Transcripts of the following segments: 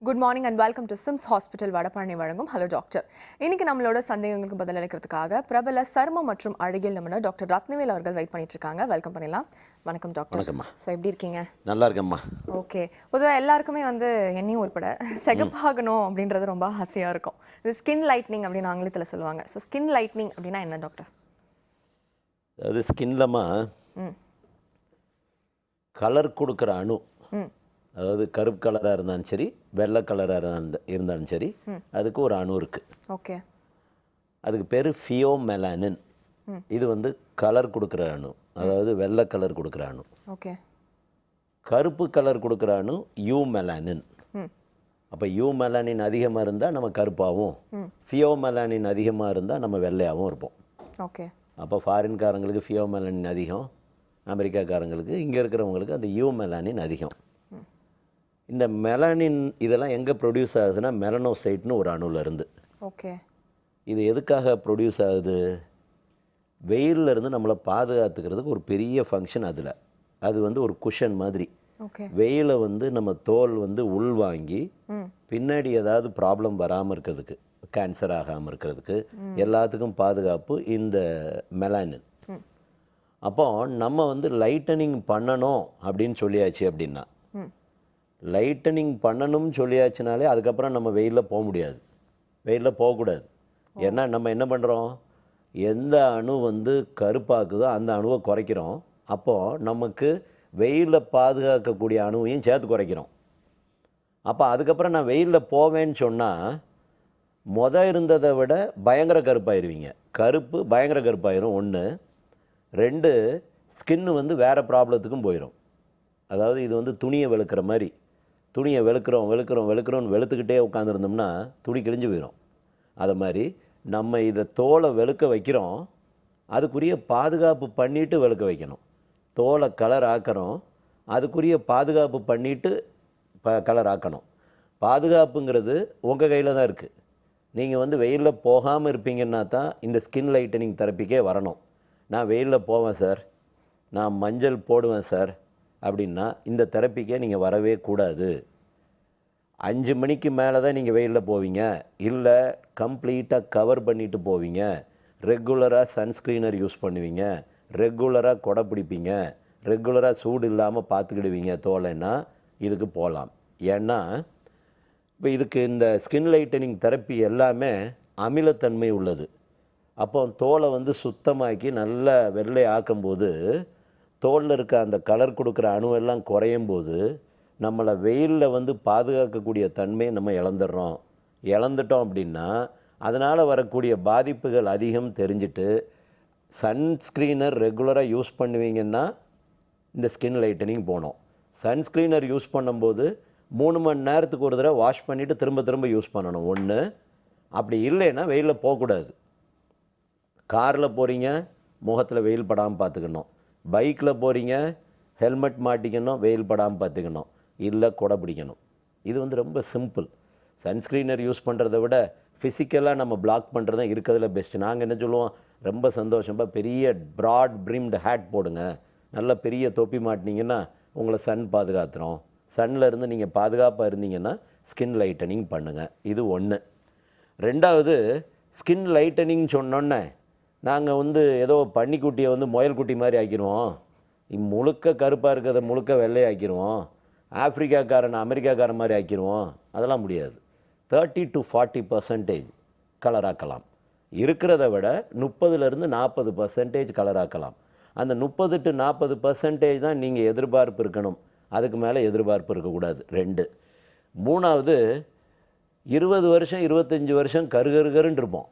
Good morning and welcome to SIMS hospital Vadapalani வழங்கும் hello doctor. இன்னைக்கு நம்மளோட சந்தேகங்களுக்கு பதில் அளிக்கிறதுக்காக பிரபல சருமம் மற்றும் அழகியல் நிபுணர் டாக்டர் ரத்னவேல் அவர்கள் வெயிட் பண்ணிட்டு இருக்காங்க. வெல்கம் பண்ணிடலாம். வணக்கம் டாக்டர். வணக்கம்மா. ஸோ எப்படி இருக்கீங்க? நல்லா இருக்கம்மா. ஓகே. பொதுவாக எல்லாருக்குமே என்னையும் உட்பட செகப்பாகணும் அப்படின்றது ரொம்ப ஆசையாக இருக்கும். இது ஸ்கின் லைட்னிங் அப்படின்னு ஆங்கிலத்தில் சொல்லுவாங்க. ஸோ ஸ்கின் லைட்னிங் அப்படின்னா என்ன டாக்டர்? அது ஸ்கின்லமா கலர் கொடுக்குற அணு, அதாவது கருப்பு கலராக இருந்தாலும் சரி வெள்ளை கலராக இருந்தாலும் சரி அதுக்கு ஒரு அணு இருக்குது. ஓகே. அதுக்கு பேர் ஃபியோமெலானின். இது கலர் கொடுக்குற அணு, அதாவது வெள்ளை கலர் கொடுக்குற அணு. ஓகே. கருப்பு கலர் கொடுக்குற அணு யூமெலானின். அப்போ யூமெலானின் அதிகமாக இருந்தால் நம்ம கருப்பாகவும், ஃபியோமெலானின் அதிகமாக இருந்தால் நம்ம வெள்ளையாகவும் இருப்போம். ஓகே. அப்போ ஃபாரின்காரங்களுக்கு ஃபியோமெலானின் அதிகம், அமெரிக்காக்காரங்களுக்கு இங்கே இருக்கிறவங்களுக்கு அந்த யூமெலானின் அதிகம். இந்த மெலானின் இதெல்லாம் எங்கே ப்ரொடியூஸ் ஆகுதுன்னா மெலனோசைட்னு ஒரு அணுலேருந்து. ஓகே. இது எதுக்காக ப்ரொடியூஸ் ஆகுது? வெயிலிருந்து நம்மளை பாதுகாத்துக்கிறதுக்கு ஒரு பெரிய ஃபங்க்ஷன் அதில். அது ஒரு குஷன் மாதிரி. வெயிலை நம்ம தோல் உள்வாங்கி பின்னாடி ஏதாவது ப்ராப்ளம் வராமல் இருக்கிறதுக்கு, கேன்சர் ஆகாமல் இருக்கிறதுக்கு எல்லாத்துக்கும் பாதுகாப்பு இந்த மெலானின். அப்போ நம்ம லைட்டனிங் பண்ணணும் அப்படின்னு சொல்லியாச்சு அப்படின்னா, லைட்டனிங் பண்ணணும்னு சொல்லியாச்சுனாலே அதுக்கப்புறம் நம்ம வெயிலில் போக முடியாது, வெயிலில் போகக்கூடாது. ஏன்னா நம்ம என்ன பண்ணுறோம், எந்த அணு கருப்பாக்குதோ அந்த அணுவை குறைக்கிறோம். அப்போது நமக்கு வெயிலில் பாதுகாக்கக்கூடிய அணுவையும் சேர்த்து குறைக்கிறோம். அப்போ அதுக்கப்புறம் நான் வெயிலில் போவேன்னு சொன்னால் இருந்ததை விட பயங்கர கருப்பாயிருவீங்க. கருப்பு பயங்கர கருப்பாயிரும். 1. 2, ஸ்கின்னு வேறு ப்ராப்ளத்துக்கும் போயிடும். அதாவது இது துணியை வெளுக்கிற மாதிரி. துணியை வெளுக்கிறோன்னு வெளுத்துக்கிட்டே உட்காந்துருந்தோம்னா துணி கிழிஞ்சு போயிடும். அதை மாதிரி நம்ம இதை தோலை வெளுக்க வைக்கிறோம், அதுக்குரிய பாதுகாப்பு பண்ணிவிட்டு வெளுக்க வைக்கணும். தோலை கலர் ஆக்கிறோம், அதுக்குரிய பாதுகாப்பு பண்ணிவிட்டு கலர் ஆக்கணும். பாதுகாப்புங்கிறது உங்கள் கையில் தான் இருக்குது. நீங்கள் வெயிலில் போகாமல் இருப்பீங்கன்னா தான் இந்த ஸ்கின் லைட்டனிங் தெரப்பிக்கே வரணும். நான் வெயிலில் போவேன் சார், நான் மஞ்சள் போடுவேன் சார் அப்படின்னா இந்த தெரப்பிக்கே நீங்கள் வரவே கூடாது. 5 மணிக்கு மேலே தான் நீங்கள் வெயிலில் போவீங்க, இல்லை கம்ப்ளீட்டாக கவர் பண்ணிவிட்டு போவீங்க, ரெகுலராக சன்ஸ்க்ரீனர் யூஸ் பண்ணுவீங்க, ரெகுலராக கொடை பிடிப்பீங்க, ரெகுலராக சூடு இல்லாமல் பார்த்துக்கிடுவீங்க தோலைன்னா இதுக்கு போகலாம். ஏன்னா இப்போ இதுக்கு இந்த ஸ்கின் லைட்டனிங் தெரப்பி எல்லாமே அமிலத்தன்மை உள்ளது. அப்போ தோலை சுத்தமாக்கி நல்லா வெள்ளை ஆக்கும்போது தோலில் இருக்க அந்த கலர் கொடுக்குற அணுவெல்லாம் குறையும் போது நம்மளை வெயிலில் பாதுகாக்கக்கூடிய தன்மையை நம்ம இழந்துட்டோம் அப்படின்னா அதனால் வரக்கூடிய பாதிப்புகள் அதிகம் தெரிஞ்சுட்டு சன்ஸ்க்ரீனர் ரெகுலராக யூஸ் பண்ணுவீங்கன்னா இந்த ஸ்கின் லைட்டனிங் போகணும். சன்ஸ்க்ரீனர் யூஸ் பண்ணும்போது 3 மணி நேரத்துக்கு ஒரு தடவை வாஷ் பண்ணிவிட்டு திரும்ப யூஸ் பண்ணணும். 1. அப்படி இல்லைன்னா வெயிலில் போகக்கூடாது. காரில் போகிறீங்க, முகத்தில் வெயில் படாமல் பார்த்துக்கணும். பைக்கில் போகிறீங்க, ஹெல்மெட் மாட்டிக்கணும், வெயில் படாமல் பார்த்துக்கணும், இல்லை கொடை பிடிக்கணும். இது ரொம்ப சிம்பிள். சன்ஸ்க்ரீனர் யூஸ் பண்ணுறதை விட ஃபிசிக்கலாக நம்ம பிளாக் பண்ணுறது தான் இருக்கிறதுல பெஸ்ட்டு. நாங்கள் என்ன சொல்லுவோம், ரொம்ப சந்தோஷமாக பெரிய ப்ராட் பிரிம்டு ஹேட் போடுங்க, நல்ல பெரிய தொப்பி மாட்டினீங்கன்னா உங்களை சன் பாதுகாத்துறோம். சன்னில் இருந்து நீங்கள் பாதுகாப்பாக இருந்தீங்கன்னா ஸ்கின் லைட்டனிங் பண்ணுங்கள். இது 1. 2வது, ஸ்கின் லைட்டனிங் சொன்னோன்னே நாங்கள் ஏதோ பன்னிக்குட்டியை முயல்குட்டி மாதிரி ஆக்கிடுவோம், முழுக்க கருப்பாக இருக்கிறத முழுக்க வெள்ளையாக்கிடுவோம், ஆப்ரிக்காக்காரன் அமெரிக்காக்காரன் மாதிரி ஆக்கிடுவோம். அதெல்லாம் முடியாது. 30 to 40% கலராக்கலாம். இருக்கிறத விட 30-40% கலராக்கலாம். அந்த 30 to 40% தான் நீங்கள் எதிர்பார்ப்பு இருக்கணும், அதுக்கு மேலே எதிர்பார்ப்பு இருக்கக்கூடாது. 2. 3வது, 20 வருஷம் 25 வருஷம் கருகருன்னு இருப்போம்.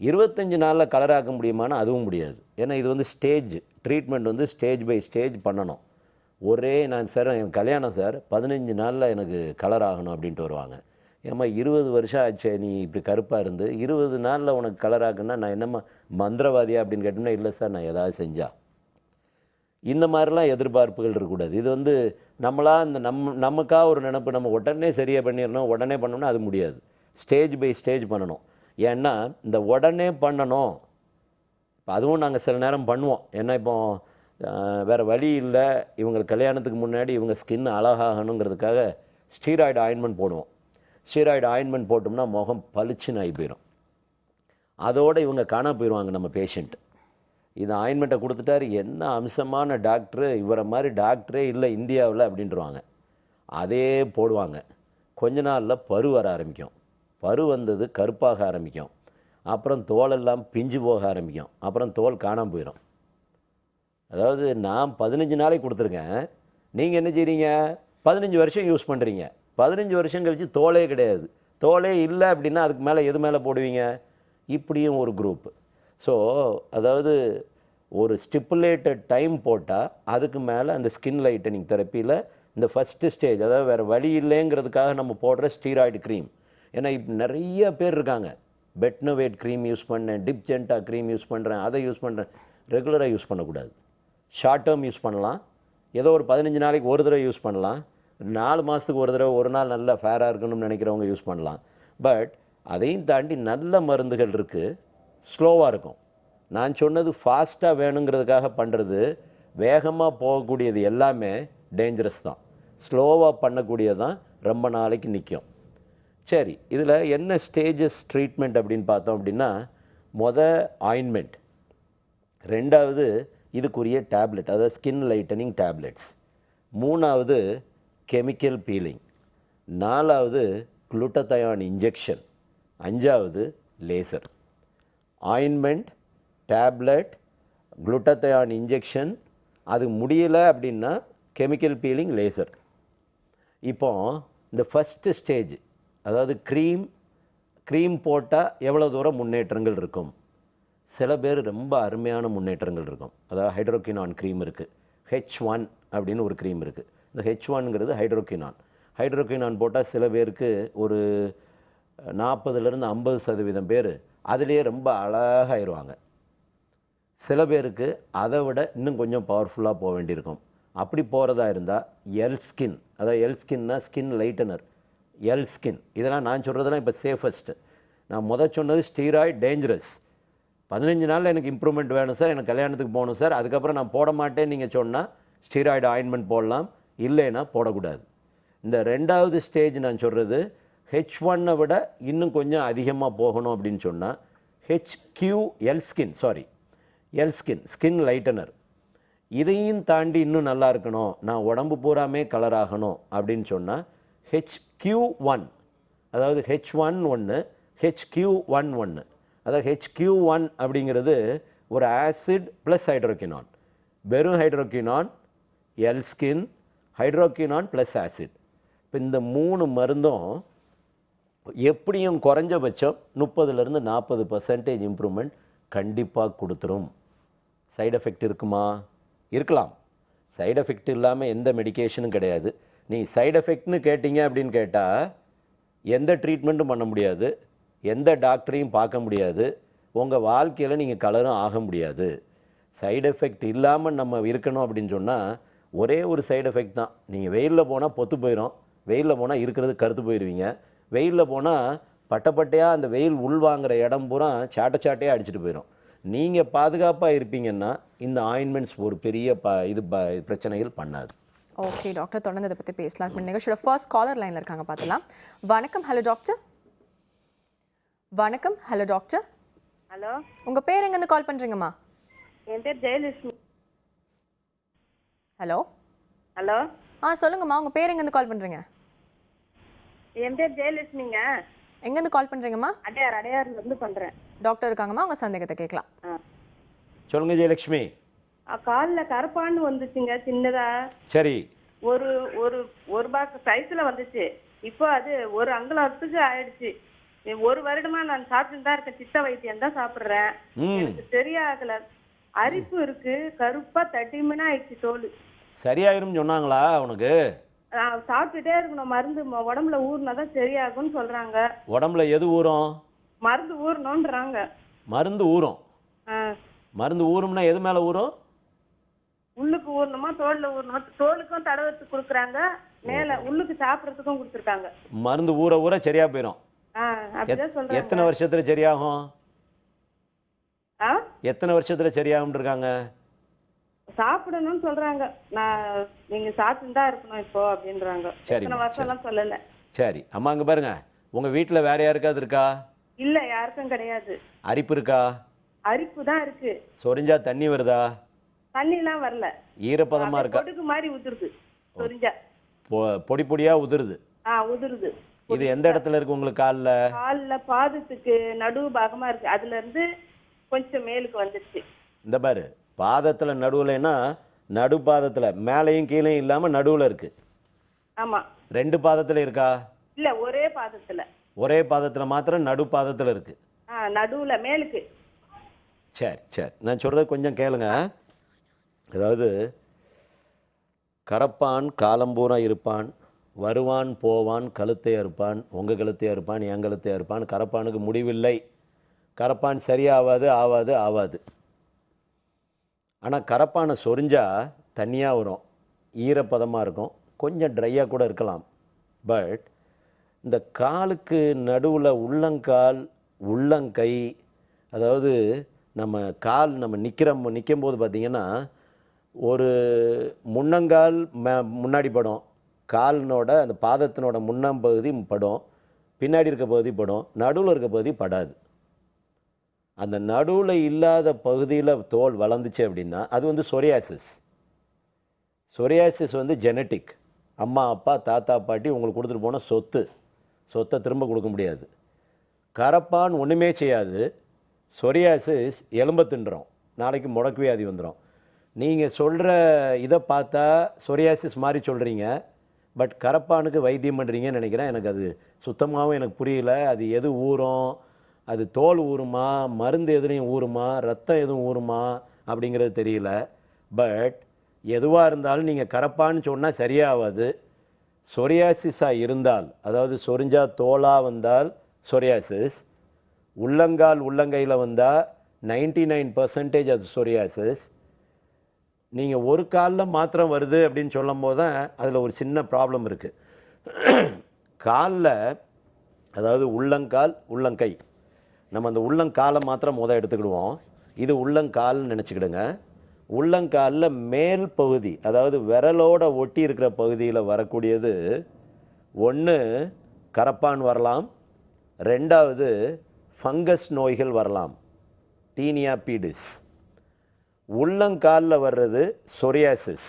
25 நாளில் கலராக்க முடியுமானா அதுவும் முடியாது. ஏன்னா இது stage treatment, stage by stage பண்ணணும். நான் சார் எனக்கு கல்யாணம் சார் 15 நாளில் எனக்கு கலர் ஆகணும் அப்படின்ட்டு வருவாங்க. ஏம்மா 20 வருஷம் ஆச்சு நீ இப்படி கருப்பாக இருந்து 20 நாளில் உனக்கு கலர் ஆகுன்னா நான் என்னம்மா மந்திரவாதியா அப்படின்னு கேட்டோம்னா, இல்லை சார் நான் ஏதாவது செஞ்சா. இந்த மாதிரிலாம் எதிர்பார்ப்புகள் இருக்கக்கூடாது. இது நம்மளாக இந்த நமக்காக ஒரு நினப்பு, நம்ம உடனே சரியாக பண்ணிடணும், உடனே பண்ணோம்னா அது முடியாது. ஸ்டேஜ் பை ஸ்டேஜ் பண்ணணும். ஏன்னா இந்த உடனே பண்ணணும், அதுவும் நாங்கள் சில நேரம் பண்ணுவோம். ஏன்னா இப்போ வேறு வழி இல்லை, இவங்க கல்யாணத்துக்கு முன்னாடி இவங்க ஸ்கின் அழகாகணுங்கிறதுக்காக ஸ்டீராய்டு ஆயின்மெண்ட் போடுவோம். ஸ்டீராய்டு ஆயின்மெண்ட் போட்டோம்னா முகம் பளிச்சுன்னு ஆகி போயிடும். அதோடு இவங்க காண போயிடுவாங்க நம்ம பேஷண்ட். இந்த ஆயின்மெண்ட்டை கொடுத்துட்டாரு, என்ன அம்சமான டாக்டரு, இவரை மாதிரி டாக்டரே இல்லை இந்தியாவில் அப்படின்றவாங்க. அதே போடுவாங்க. கொஞ்ச நாளில் பரு வர ஆரம்பிக்கும். பரு வந்தது கருப்பாக ஆரம்பிக்கும். அப்புறம் தோலெல்லாம் பிஞ்சு போக ஆரம்பிக்கும். அப்புறம் தோல் காணாமல் போயிடும். அதாவது நான் 15 நாளைக்கு கொடுத்துருக்கேன், நீங்கள் என்ன செய்கிறீங்க, 15 வருஷம் யூஸ் பண்ணுறீங்க. 15 வருஷம் கழித்து தோலே கிடையாது. தோலே இல்லை அப்படின்னா அதுக்கு மேலே எது மேலே போடுவீங்க? இப்படியும் ஒரு குரூப். ஸோ அதாவது ஒரு ஸ்டிப்புலேட்டட் டைம் போட்டால் அதுக்கு மேலே அந்த ஸ்கின் லைட்டனிங் தெரப்பியில் இந்த ஃபஸ்ட்டு ஸ்டேஜ், அதாவது வேறு வழி இல்லைங்கிறதுக்காக நம்ம போடுற ஸ்டீராய்டு க்ரீம். ஏன்னா இப்போ நிறைய பேர் இருக்காங்க, பெட்னோவேட் க்ரீம் யூஸ் பண்ணேன், டிப்ஜென்டா க்ரீம் யூஸ் பண்ணுறேன், அதை யூஸ் பண்ணுறேன். ரெகுலராக யூஸ் பண்ணக்கூடாது. ஷார்ட் டேர்ம் யூஸ் பண்ணலாம், ஏதோ ஒரு 15 நாளைக்கு ஒரு தடவை யூஸ் பண்ணலாம், 4 மாதத்துக்கு ஒரு தடவை, ஒரு நாள் நல்லா ஃபேராக இருக்கணும்னு நினைக்கிறவங்க யூஸ் பண்ணலாம். பட் அதையும் தாண்டி நல்ல மருந்துகள் இருக்குது, ஸ்லோவாக இருக்கும். நான் சொன்னது ஃபாஸ்ட்டாக வேணுங்கிறதுக்காக பண்ணுறது, வேகமாக போகக்கூடியது எல்லாமே டேஞ்சரஸ் தான். ஸ்லோவாக பண்ணக்கூடியது தான் ரொம்ப நாளைக்கு நிற்கும். சரி, இதில் என்ன ஸ்டேஜஸ் ட்ரீட்மெண்ட் அப்படின்னு பார்த்தோம் அப்படின்னா, ஆயின்மெண்ட், ரெண்டாவது இதுக்குரிய டேப்லெட், அதாவது ஸ்கின் லைட்டனிங் டேப்லெட்ஸ், மூணாவது கெமிக்கல் பீலிங், நாலாவது குளுட்டதயான் இன்ஜெக்ஷன், அஞ்சாவது லேசர். ஆயின்மெண்ட், டேப்லெட், குளுட்டதயான் இன்ஜெக்ஷன், அது முடியலை அப்படின்னா கெமிக்கல் பீலிங், லேசர். இப்போ இந்த ஃபஸ்ட்டு ஸ்டேஜ், அதாவது க்ரீம் போட்டால் எவ்வளோ தூரம் முன்னேற்றங்கள் இருக்கும்? சில பேர் ரொம்ப அருமையான முன்னேற்றங்கள் இருக்கும். அதாவது ஹைட்ரோகினான் க்ரீம் இருக்குது, H1 அப்படின்னு ஒரு க்ரீம் இருக்குது. இந்த H1ங்கிறது ஹைட்ரோகினான் போட்டால் சில பேருக்கு ஒரு 40% 50% பேர் அதிலே ரொம்ப அழகாயிருவாங்க. சில பேருக்கு அதை விட இன்னும் கொஞ்சம் பவர்ஃபுல்லாக போக வேண்டியிருக்கும். அப்படி போகிறதா இருந்தால் எல்ஸ்கின், அதாவது எல்ஸ்கின்னா ஸ்கின் லைட்டனர், எல்ஸ்கின், இதெல்லாம் நான் சொல்கிறதுலாம் இப்போ சேஃபஸ்ட்டு. நான் சொன்னது ஸ்டீராய்டு டேஞ்சரஸ். 15 நாளில் எனக்கு இம்ப்ரூவ்மெண்ட் வேணும் சார், எனக்கு கல்யாணத்துக்கு போகணும் சார், அதுக்கப்புறம் நான் போட மாட்டேன்னு நீங்கள் சொன்னால் ஸ்டீராய்டு ஆயின்மெண்ட் போடலாம், இல்லைன்னா போடக்கூடாது. இந்த ரெண்டாவது ஸ்டேஜ் நான் சொல்கிறது H1 விட இன்னும் கொஞ்சம் அதிகமாக போகணும் அப்படின்னு சொன்னால் எல்ஸ்கின் ஸ்கின் லைட்டனர். இதையும் தாண்டி இன்னும் நல்லா இருக்கணும், நான் உடம்பு பூராமே கலர் ஆகணும் அப்படின்னு சொன்னால் HQ1, அதாவது H1 ஒன்று, HQ1 ஒன்று. அதாவது HQ1 அப்படிங்கிறது ஒரு ஆசிட் ப்ளஸ் ஹைட்ரோகினான், வெறும் ஹைட்ரோகினான், எல்ஸ்கின், ஹைட்ரோகினான் ப்ளஸ் ஆசிட். இப்போ இந்த 3 மருந்தும் எப்படியும் குறைஞ்சபட்சம் 30% 40% இம்ப்ரூவ்மெண்ட் கண்டிப்பாக கொடுத்துரும். சைடு எஃபெக்ட் இருக்குமா? இருக்கலாம். சைடு எஃபெக்ட் இல்லாமல் எந்த மெடிக்கேஷனும் கிடையாது. நீ சைடு எஃபெக்ட்னு கேட்டிங்க அப்படின்னு கேட்டால் எந்த ட்ரீட்மெண்ட்டும் பண்ண முடியாது, எந்த டாக்டரையும் பார்க்க முடியாது, உங்கள் வாழ்க்கையில் நீங்கள் கலரும் ஆக முடியாது. சைடு எஃபெக்ட் இல்லாமல் நம்ம இருக்கணும் அப்படின்னு சொன்னால் ஒரே ஒரு சைடு எஃபெக்ட் தான். நீங்கள் வெயிலில் போனால் பொத்து போயிடும், வெயிலில் போனால் இருக்கிறது கருத்து போயிடுவீங்க, வெயிலில் போனால் பட்டையாக அந்த வெயில் உள்வாங்கிற இடம் பூரா சாட்டையாக அடிச்சுட்டு போயிடும். நீங்கள் பாதுகாப்பாக இருப்பீங்கன்னா இந்த ஆயின்மெண்ட்ஸ் ஒரு பெரிய பிரச்சனைகள் பண்ணாது. ஓகே டாக்டர், தொடர்ந்து இதை பற்றி பேசலாம். நிகழ்ச்சியோட ஃபர்ஸ்ட் காலர் லைனில் இருக்காங்க, பார்த்துலாம். வணக்கம். Hello doctor. வணக்கம். Hello doctor. ஹலோ, உங்கள் பேர் எங்கேருந்து கால் பண்ணுறீங்கம்மா? என் பேர் ஜெயலட்சுமி. ஹலோ. ஹலோ. சொல்லுங்கம்மா, உங்கள் பேர் எங்கேருந்து கால் பண்ணுறீங்க? என் பேர் ஜெயலட்சுமிங்க. எங்கேருந்து கால் பண்ணுறீங்கம்மா? அடையாறுலேருந்து பண்ணுறேன். டாக்டர் இருக்காங்கம்மா, உங்கள் சந்தேகத்தை கேட்கலாம். சொல்லுங்க ஜெயலட்சுமி. காலில் கருப்பான்னு வந்துச்சுங்க, சின்னதா. சரி. ஒரு ஒரு ஒரு பாக்ஸ் சைஸில் வந்துச்சு. இப்போ அது ஒரு அங்குலத்துக்கு ஆயிடுச்சு. 1 வருடமா நான் சாப்பிட்டு தான் இருக்கேன், சித்த வைத்தியம் தான் சாப்பிட்றேன். எனக்கு சரியாகல. அரிப்பு இருக்கு, கருப்பா தட்டிமனா ஆயிடுச்சு தோல். சரியாயிரும் சொன்னாங்களா உனக்கு? சாப்பிட்டுட்டே இருக்கணும், மருந்து உடம்புல ஊறினாதான் சரியாகும்னு சொல்றாங்க. உடம்புல எது ஊறும்? மருந்து ஊறணும்ன்றாங்க. மருந்து ஊறும். மருந்து ஊறும்னா எது மேலே ஊறும்? உள்ளுக்கு ஊறணுமா தோல்ல ஊறணுமா? தோலுக்கும் தடவத்துக்கு கொடுக்குறாங்க, மேல உள்ளுக்கு சாப்பிட்றதுக்கும் கொடுத்துருக்காங்க. மருந்து ஊற ஊற சரியா போயிடும். அப்படிதான் சொல்றாங்க. எத்தனை வருஷத்துல சரியாகும்? எத்தனை வருஷத்துல சரியாகும் இருக்காங்க? சாப்பிடணும்னு சொல்றாங்க. நான் நீங்க சாப்பிட்டு தான் இருக்கணும் இப்போ அப்படின்றாங்க. சரிம்மா, எத்தனை வருஷம்லாம் சொல்லல. சரி அம்மா, அங்கே பாருங்க, உங்கள் வீட்டில் வேற யாருக்காவது இருக்கா? இல்ல யாருக்கும் கிடையாது. அரிப்பு இருக்கா? அரிப்பு தான் இருக்கு. சொரிஞ்சா தண்ணி வருதா? தண்ணிலாம் வரல. ஈரப்பதமாக இருக்கா? கொடுக்கு மாதிரி உதிருது. சொரிஞ்சா. பொடி பொடியாக உதிருது. உதிருது. இது எந்த இடத்துல இருக்கு உங்களுக்கு? காலில்? கால்ல பாதத்துக்கு நடுவு பாகமா இருக்கு. அதுல இருந்து கொஞ்சம் மேலுக்கு வந்துருச்சு. இந்த பாரு, பாதத்தில் நடுவுலன்னா நடு பாதத்தில் மேலேயும் கீழேயும் இல்லாமல் நடுவில் இருக்கு. ஆமா. 2 பாதத்தில் இருக்கா? இல்ல ஒரே பாதத்துல. ஒரே பாதத்தில் மாத்திரம் நடு பாதத்தில் இருக்கு. நடுவுல மேலுக்கு. சரி சரி, நான் சொல்கிறது கொஞ்சம் கேளுங்க. அதாவது கரப்பான் காலம்பூரா இருப்பான், வருவான் போவான், கழுத்தை அறுப்பான், உங்கள் கழுத்தை அறுப்பான், என் கழுத்தை அறுப்பான். கரப்பானுக்கு முடிவில்லை. கரப்பான் சரியாகாது, ஆவாது. ஆனால் கரப்பானை சொரிஞ்சா தண்ணியாக வரும், ஈரப்பதமாக இருக்கும், கொஞ்சம் ட்ரையாக கூட இருக்கலாம். பட் இந்த காலுக்கு நடுவில் உள்ளங்கால், உள்ளங்கை, அதாவது நம்ம கால் நம்ம நிற்கும்போது பார்த்திங்கன்னா ஒரு முன்னங்கால் முன்னாடி படம், காலினோட அந்த பாதத்தினோட முன்னாம் பகுதி படம், பின்னாடி இருக்க பகுதி படம், நடுவில் இருக்க பகுதி படாது. அந்த நடுவில் இல்லாத பகுதியில் தோல் வளர்ந்துச்சு அப்படின்னா அது வந்து சொரியாசிஸ். சொரியாசிஸ் வந்து ஜெனட்டிக். அம்மா அப்பா தாத்தா பாட்டி உங்களுக்கு கொடுத்துட்டு போன சொத்தை திரும்ப கொடுக்க முடியாது. கரப்பான் ஒன்றுமே செய்யாது. சொரியாசிஸ் எலும்பை தின்றோம், நாளைக்கு முடக்கு வியாதி வந்துடும். நீங்கள் சொல்கிற இதை பார்த்தா சொரியாசிஸ் மாதிரி சொல்கிறீங்க, பட் கரப்பானுக்கு வைத்தியம் பண்ணுறீங்கன்னு நினைக்கிறேன். எனக்கு அது சுத்தமாகவும் எனக்கு புரியல. அது எது ஊறும், அது தோல் ஊறுமா, மருந்து எதுலையும் ஊறுமா, ரத்தம் எதுவும் ஊறுமா அப்படிங்கிறது தெரியல. பட் எதுவாக இருந்தாலும் நீங்கள் கரப்பான்னு சொன்னால் சரியாகாது. சொரியாசிஸாக இருந்தால், அதாவது சொரிஞ்சா தோலாக வந்தால் சொரியாசிஸ், உள்ளங்கையில் வந்தால் 99% அது சொரியாசிஸ். நீங்கள் ஒரு காலில் மாத்திரம் வருது அப்படின்னு சொல்லும் போது தான் அதில் ஒரு சின்ன ப்ராப்ளம் இருக்குது. காலில், அதாவது உள்ளங்கால் உள்ளங்கை, நம்ம அந்த உள்ளங்காலை மாத்திரம் எடுத்துக்கிடுவோம். இது உள்ளங்கால்னு நினச்சிக்கிடுங்க. உள்ளங்காலில் மேல் பகுதி, அதாவது விரலோட ஒட்டி இருக்கிற பகுதியில் வரக்கூடியது ஒன்று கரப்பான் வரலாம், 2வது ஃபங்கஸ் நோய்கள் வரலாம், டீனியா பீடிஸ். உள்ளங்காலில் வர்றது சொரியாசிஸ்.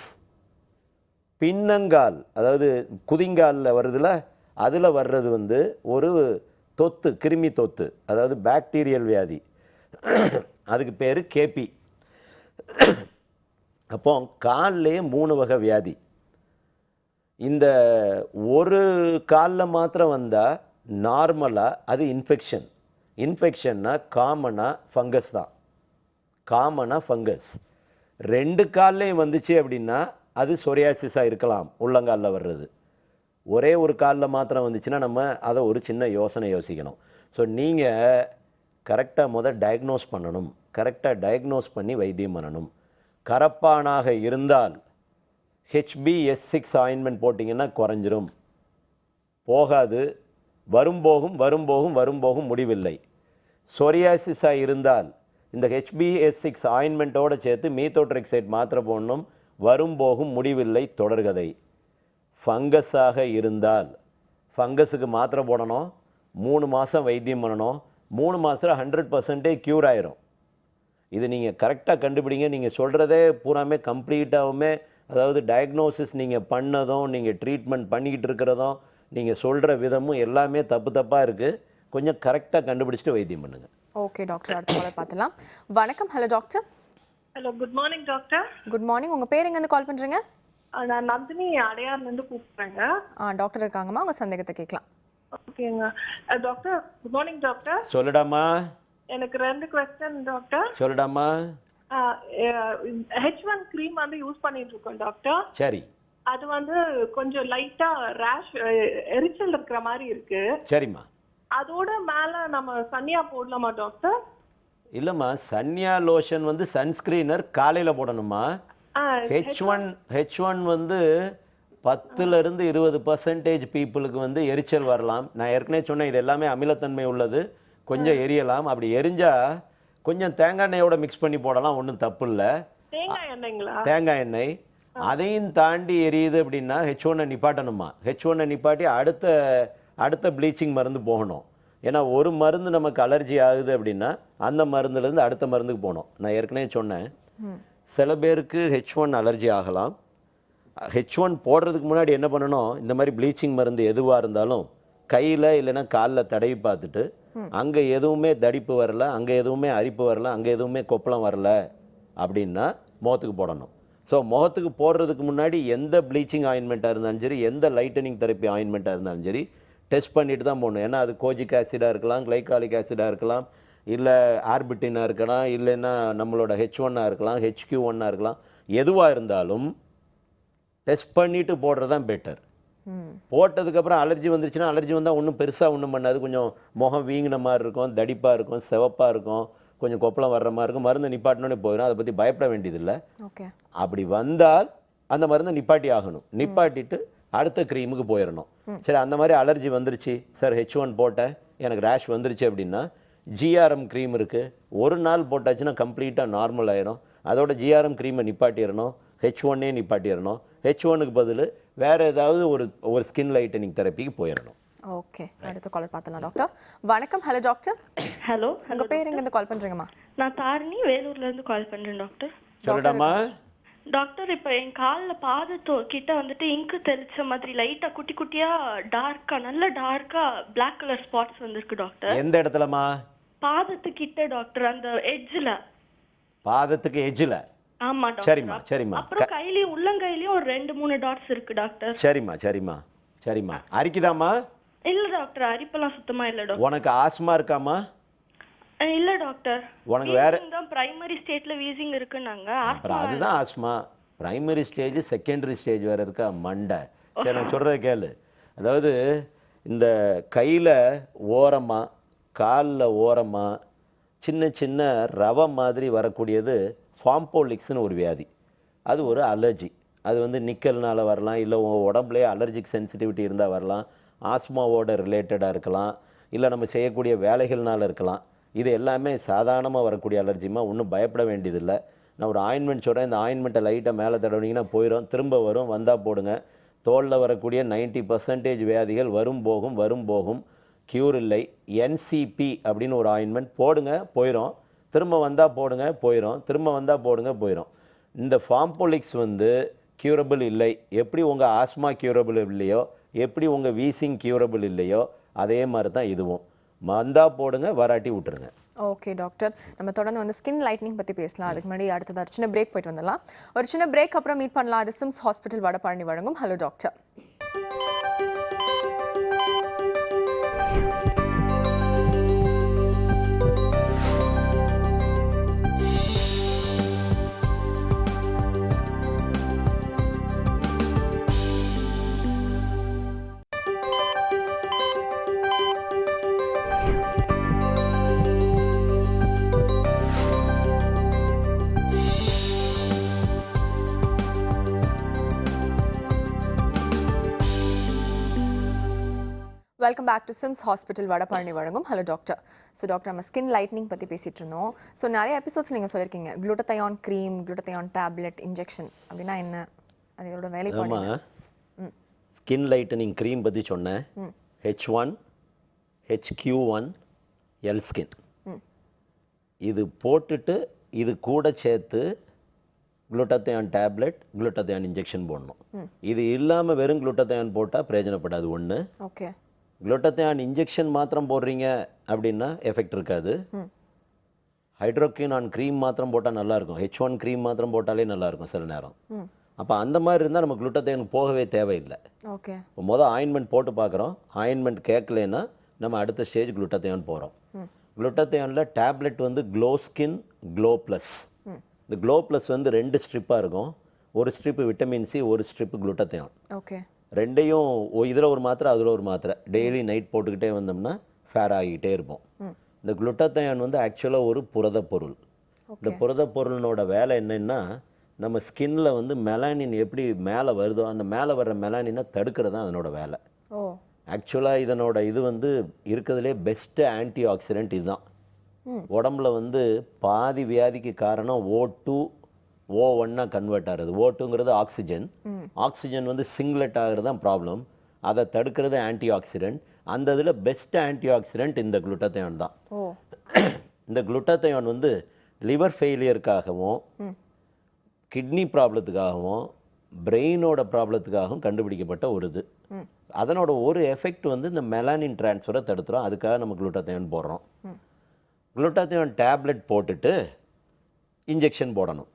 பின்னங்கால், அதாவது குதிங்காலில் வர்றதுல அதில் வர்றது வந்து ஒரு தொத்து, கிருமி தொத்து, அதாவது பாக்டீரியல் வியாதி. அதுக்கு பேர் கேபி. அப்போ கால்லேயே 3 வகை வியாதி. இந்த ஒரு காலில் மாத்திரம் வந்தால் நார்மலாக அது இன்ஃபெக்ஷன்னா காமனாக ஃபங்கஸ் தான். காமனாக ஃபங்கஸ். 2 கால்லையும் வந்துச்சு அப்படின்னா அது சொரியாசிஸாக இருக்கலாம், உள்ளங்காலில் வர்றது. ஒரே ஒரு காலில் மாத்திரம் வந்துச்சுன்னா நம்ம அதை ஒரு சின்ன யோசிக்கணும். ஸோ நீங்கள் கரெக்டாக டயக்னோஸ் பண்ணணும். கரெக்டாக டயக்னோஸ் பண்ணி வைத்தியம் பண்ணணும். கரப்பானாக இருந்தால் HBS6 ஆயின்மெண்ட் போட்டிங்கன்னா குறைஞ்சிரும், போகாது. வரும்போகும் முடிவில்லை. சொரியாசிஸாக இருந்தால் இந்த HBS6 ஆயின்மெண்ட்டோடு சேர்த்து மீத்தோட்ரெக்சைட் மாத்திரை போடணும், வரும்போகும் முடிவில்லை, தொடர்கதை. ஃபங்கஸாக இருந்தால் ஃபங்கஸுக்கு மாத்திரை போடணும், 3 மாதம் வைத்தியம் பண்ணணும், 3 மாதத்தில் 100% க்யூர் ஆயிரும். இது நீங்கள் கரெக்டாக கண்டுபிடிங்க. நீங்கள் சொல்கிறதே பூராமே கம்ப்ளீட்டாகவுமே, அதாவது டயக்னோசிஸ் நீங்கள் பண்ணதும், நீங்கள் ட்ரீட்மெண்ட் பண்ணிக்கிட்டு இருக்கிறதும், நீங்கள் சொல்கிற விதமும் எல்லாமே தப்பாக இருக்குது. கொஞ்சம் கரெக்டாக கண்டுபிடிச்சிட்டு வைத்தியம் பண்ணுங்கள். ஓகே டாக்டர், அடுத்த காலை பார்த்துலாம். வணக்கம். Hello doctor. Hello, good morning doctor. Good morning. உங்கள் பேர் எங்கேருந்து கால் பண்ணுறீங்க? நான் நந்தினி அடையார்லேருந்து கூப்பிட்றேங்க. டாக்டர் இருக்காங்கம்மா, உங்கள் சந்தேகத்தை கேட்கலாம். ஓகேங்க டாக்டர். Good morning doctor. சொல்லுடாமா. எனக்கு 2 கொஸ்டின் டாக்டர். சொல்லுடாமா. H1 க்ரீம் வந்து யூஸ் பண்ணிட்டு இருக்கோம் டாக்டர். சரி. அது வந்து கொஞ்சம் லைட்டா ரேஷ், எரிச்சல் இருக்கிற மாதிரி இருக்கு. சரிம்மா. அதோட மேல நம்ம சன்னியா போடலாமா டாக்டர்? இல்லைம்மா, சன்னியா லோஷன் வந்து சன்ஸ்கிரீனர் காலையில் போடணுமா. H1 வந்து 10லேருந்து 20% பீப்புளுக்கு வந்து எரிச்சல் வரலாம். நான் ஏற்கனவே சொன்னேன், இது எல்லாமே அமிலத்தன்மை உள்ளது, கொஞ்சம் எரியலாம். அப்படி எரிஞ்சால் கொஞ்சம் தேங்காய் எண்ணெயோட மிக்ஸ் பண்ணி போடலாம், ஒன்றும் தப்பு இல்லை. தேங்காய் எண்ணெய்ங்களா? தேங்காய் எண்ணெய். அதையும் தாண்டி எரியுது அப்படின்னா H1 நிப்பாட்டணுமா. H1 நிப்பாட்டி அடுத்த ப்ளீச்சிங் மருந்து போகணும். ஏன்னா ஒரு மருந்து நமக்கு அலர்ஜி ஆகுது அப்படின்னா அந்த மருந்துலேருந்து அடுத்த மருந்துக்கு போகணும். நான் ஏற்கனவே சொன்னேன், சில பேருக்கு H1 அலர்ஜி ஆகலாம். H1 போடுறதுக்கு முன்னாடி என்ன பண்ணணும், இந்த மாதிரி ப்ளீச்சிங் மருந்து எதுவாக இருந்தாலும் கையில் இல்லைன்னா காலில் தடவி பார்த்துட்டு அங்கே எதுவுமே தடிப்பு வரல, அங்கே எதுவுமே அரிப்பு வரல, அங்கே எதுவுமே கொப்பளம் வரல அப்படின்னா முகத்துக்கு போடணும். ஸோ முகத்துக்கு போடுறதுக்கு முன்னாடி எந்த ப்ளீச்சிங் ஆயின்மெண்ட்டாக இருந்தாலும் சரி, எந்த லைட்டனிங் தெரப்பி ஆயின்மெண்ட்டாக இருந்தாலும் சரி டெஸ்ட் பண்ணிட்டு தான் போடணும். ஏன்னா அது கோஜிக் ஆசிடாக இருக்கலாம், கிளைகாலிக் ஆசிடாக இருக்கலாம், இல்லை ஆர்பிட்டினாக இருக்கலாம், இல்லைன்னா நம்மளோட H1 இருக்கலாம், HQ1 இருக்கலாம். எதுவாக இருந்தாலும் டெஸ்ட் பண்ணிவிட்டு போடுறது தான் பெட்டர். போட்டதுக்கப்புறம் அலர்ஜி வந்துருச்சுன்னா அலர்ஜி வந்தால் ஒன்றும் பெருசாக ஒன்றும் பண்ணாது. கொஞ்சம் முகம் வீங்கின மாதிரி இருக்கும், தடிப்பாக இருக்கும், சிவப்பாக இருக்கும், கொஞ்சம் கொப்பளம் வர்ற மாதிரி இருக்கும். மருந்து நிப்பாட்டினோடனே போயிடும். அதை பற்றி பயப்பட வேண்டியதில்லை. ஓகே. அப்படி வந்தால் அந்த மருந்தை நிப்பாட்டி ஆகணும். நிப்பாட்டிட்டு அடுத்த க்ரீமுக்கு போயிடணும். சரி, அந்த மாதிரி அலர்ஜி வந்துருச்சு சார், H1 போட்டேன், எனக்கு ரேஷ் வந்துருச்சு அப்படின்னா GRM க்ரீம் இருக்குது. ஒரு நாள் போட்டாச்சுன்னா கம்ப்ளீட்டாக நார்மல் ஆயிரும். அதோட GRM க்ரீமை நிப்பாட்டிடணும், H1 நிப்பாட்டிடணும். H1க்கு பதில் வேறு ஏதாவது ஒரு ஸ்கின் லைட்டனிங் தெரப்பிக்கு போயிடணும். ஓகே, அடுத்த காலர் பார்த்தலாம் டாக்டர். வணக்கம். Hello doctor. ஹலோ. உங்கள் பேர் எங்கேருந்து கால் பண்ணுறீங்கம்மா? நான் தாரிணி, வேலூர்லேருந்து கால் பண்ணுறேன் டாக்டர். சொல்லடாமா? டாக்டர், இப்போ என் காலில் கிட்ட வந்துட்டு இங்கு தெளிச்ச மாதிரி லைட்டாக குட்டி குட்டியாக டார்க்காக, நல்ல டார்க்காக பிளாக் கலர் ஸ்பாட்ஸ் வந்திருக்கு டாக்டர். எந்த இடத்துலமா? பாதத்துக்கிட்ட டாக்டர், அந்த எட்ஜில். பாதத்துக்கு எட்ஜில்? ஆமா டாக்டர். சரிம்மா சரிம்மா. அப்புறம் கையிலயும் உள்ளங்கையிலயும் ஒரு 2-3 டாட்ஸ் இருக்கு டாக்டர். சரிம்மா சரிம்மா சரிம்மா. அரிக்குதாம்மா? இல்ல டாக்டர், அரிப்பெல்லாம் சுத்தமா இல்ல டாக்டர். உனக்கு ஆஸ்மா இருக்காமா? இல்ல டாக்டர். உனக்கு வேற பிரைமரி ஸ்டேஜ்ல வீசிங் இருக்குன்னாங்க. அப்புறம் அதுதான் asthma. Primary stage, secondary stage வேற இருக்கா மண்டை. சரி, நான் சொல்கிறத கேளு. அதாவது இந்த கையில் ஓரமாக, காலில் ஓரமாக சின்ன சின்ன ரவை மாதிரி வரக்கூடியது ஃபாம்போலிக்ஸ்னு ஒரு வியாதி. அது ஒரு அலர்ஜி. அது வந்து நிக்கல்னால் வரலாம், இல்லை உடம்புலேயே அலர்ஜிக் சென்சிட்டிவிட்டி இருந்தால் வரலாம், ஆஸ்மாவோட ரிலேட்டடாக இருக்கலாம், இல்லை நம்ம செய்யக்கூடிய வேலைகள்னால் இருக்கலாம். இது எல்லாமே சாதாரணமாக வரக்கூடிய அலர்ஜிமா, ஒன்றும் பயப்பட வேண்டியதில்லை. நான் ஒரு ஆயின்மெண்ட் சொல்கிறேன், இந்த ஆயின்மெண்ட்டை லைட்டாக மேலே தடவினீங்கன்னா போயிடும், திரும்ப வரும், வந்தால் போடுங்க. தோலில் வரக்கூடிய 90% வியாதிகள் வரும் போகும், க்யூர் இல்லை. NCP அப்படின்னு ஒரு ஆயின்மெண்ட் போடுங்க, போயிடும். திரும்ப வந்தால் போடுங்க, போயிடும். திரும்ப வந்தால் போடுங்க, போயிடும். இந்த ஃபாம்போலிக்ஸ் வந்து க்யூரபிள் இல்லை. எப்படி உங்கள் ஆஸ்மா க்யூரபிள் இல்லையோ, எப்படி உங்கள் வீசிங் க்யூரபிள் இல்லையோ, அதே மாதிரி தான் இதுவும். வந்தால் போடுங்க, வராட்டி விட்டுருங்க. ஓகே டாக்டர், நம்ம தொடர்ந்து வந்து ஸ்கின் லைட்னிங் பற்றி பேசலாம். அதுக்கு முன்னாடி அடுத்தது ஒரு சின்ன பிரேக் போயிட்டு வந்துடலாம். ஒரு சின்ன பிரேக் அப்புறம் மீட் பண்ணலாம். அது சிம்ஸ் ஹாஸ்பிட்டல் வடபழனி வழங்கும் hello doctor. Welcome back to SIMS hospital Vadapalani வழங்கும் ஹலோ டாக்டர். ஸோ டாக்டர், நம்ம ஸ்கின் லைட்னிங் பற்றி பேசிகிட்டு இருந்தோம். ஸோ நிறைய எபிசோட்ஸ் நீங்கள் சொல்லியிருக்கீங்க, glutathione cream, glutathione tablet, injection அப்படின்னா என்ன, அதோட வேலைப்பாடு? ஸ்கின் லைட்டனிங் க்ரீம் பற்றி சொன்னேன். H1, HQ1, L skin. இது போட்டுட்டு இது கூட சேர்த்து குளுட்டதையான் டேப்லெட், குளுட்டதையான் இன்ஜெக்ஷன் போடணும். இது இல்லாமல் வெறும் குளுட்டதையான் போட்டால் பிரயோஜனப்படாது. ஒன்று. ஓகே. குளுட்டதையான் இன்ஜெக்ஷன் மாத்திரம் போடுறீங்க அப்படின்னா எஃபெக்ட் இருக்காது. ஹைட்ரோக்யூனான் க்ரீம் மாத்திரம் போட்டால் நல்லாயிருக்கும். H1 க்ரீம் மாத்திரம் போட்டாலே நல்லாயிருக்கும் சில நேரம். அப்போ அந்த மாதிரி இருந்தால் நம்ம குளுட்டதையான் போகவே தேவையில்லை. ஓகே. இப்போ மொதல் ஆயின்மெண்ட் போட்டு பார்க்குறோம். ஆயின்மெண்ட் கேட்கலன்னா நம்ம அடுத்த ஸ்டேஜ் குளுட்டதையான் போகிறோம். குளுட்டதையானில் டேப்லெட் வந்து க்ளோ ஸ்கின், க்ளோ ப்ளஸ். இந்த க்ளோ ப்ளஸ் வந்து 2 ஸ்ட்ரிப்பாக இருக்கும். ஒரு ஸ்ட்ரிப்பு விட்டமின் சி, ஒரு ஸ்ட்ரிப்பு குளுட்டதையான். ஓகே. ரெண்டையும் இதில் ஒரு மாத்திரை, அதில் ஒரு மாத்திரை டெய்லி நைட் போட்டுக்கிட்டே வந்தோம்னா ஃபேர் ஆகிக்கிட்டே இருப்போம். இந்த குளுட்டதையான் வந்து ஆக்சுவலாக ஒரு புரத பொருள். இந்த புரத பொருளினோட வேலை என்னென்னா, நம்ம ஸ்கின்னில் வந்து மெலானின் எப்படி மேலே வருதோ அந்த மேலே வர்ற மெலானினை தடுக்கிறது தான் அதனோட வேலை. ஆக்சுவலாக இதனோட இது வந்து இருக்கிறதுலே பெஸ்ட்டு ஆன்டி ஆக்சிடென்ட் இதுதான். உடம்புல வந்து பாதி வியாதிக்கு காரணம் O2 O1 கன்வெர்ட் ஆகிறது. O2ங்கிறது ஆக்சிஜன். ஆக்சிஜன் வந்து சிங்லெட் ஆகிறது தான் ப்ராப்ளம். அதை தடுக்கிறது ஆன்டி ஆக்சிடென்ட். அந்த இதில் பெஸ்ட் ஆன்டி ஆக்சிடென்ட் இந்த குளுட்டத்தையான் தான். இந்த குளுட்டத்தையான் வந்து லிவர் ஃபெயிலியருக்காகவும் கிட்னி ப்ராப்ளத்துக்காகவும் பிரெயினோட ப்ராப்ளத்துக்காகவும் கண்டுபிடிக்கப்பட்ட ஒரு இது. அதனோட ஒரு எஃபெக்ட் வந்து இந்த மெலானின் ட்ரான்ஸ்ஃபரை தடுத்துரும். அதுக்காக நம்ம குளுட்டத்தையான் போடுறோம். குளுட்டத்தையான் டேப்லெட் போட்டுட்டு இன்ஜெக்ஷன் போடணும்.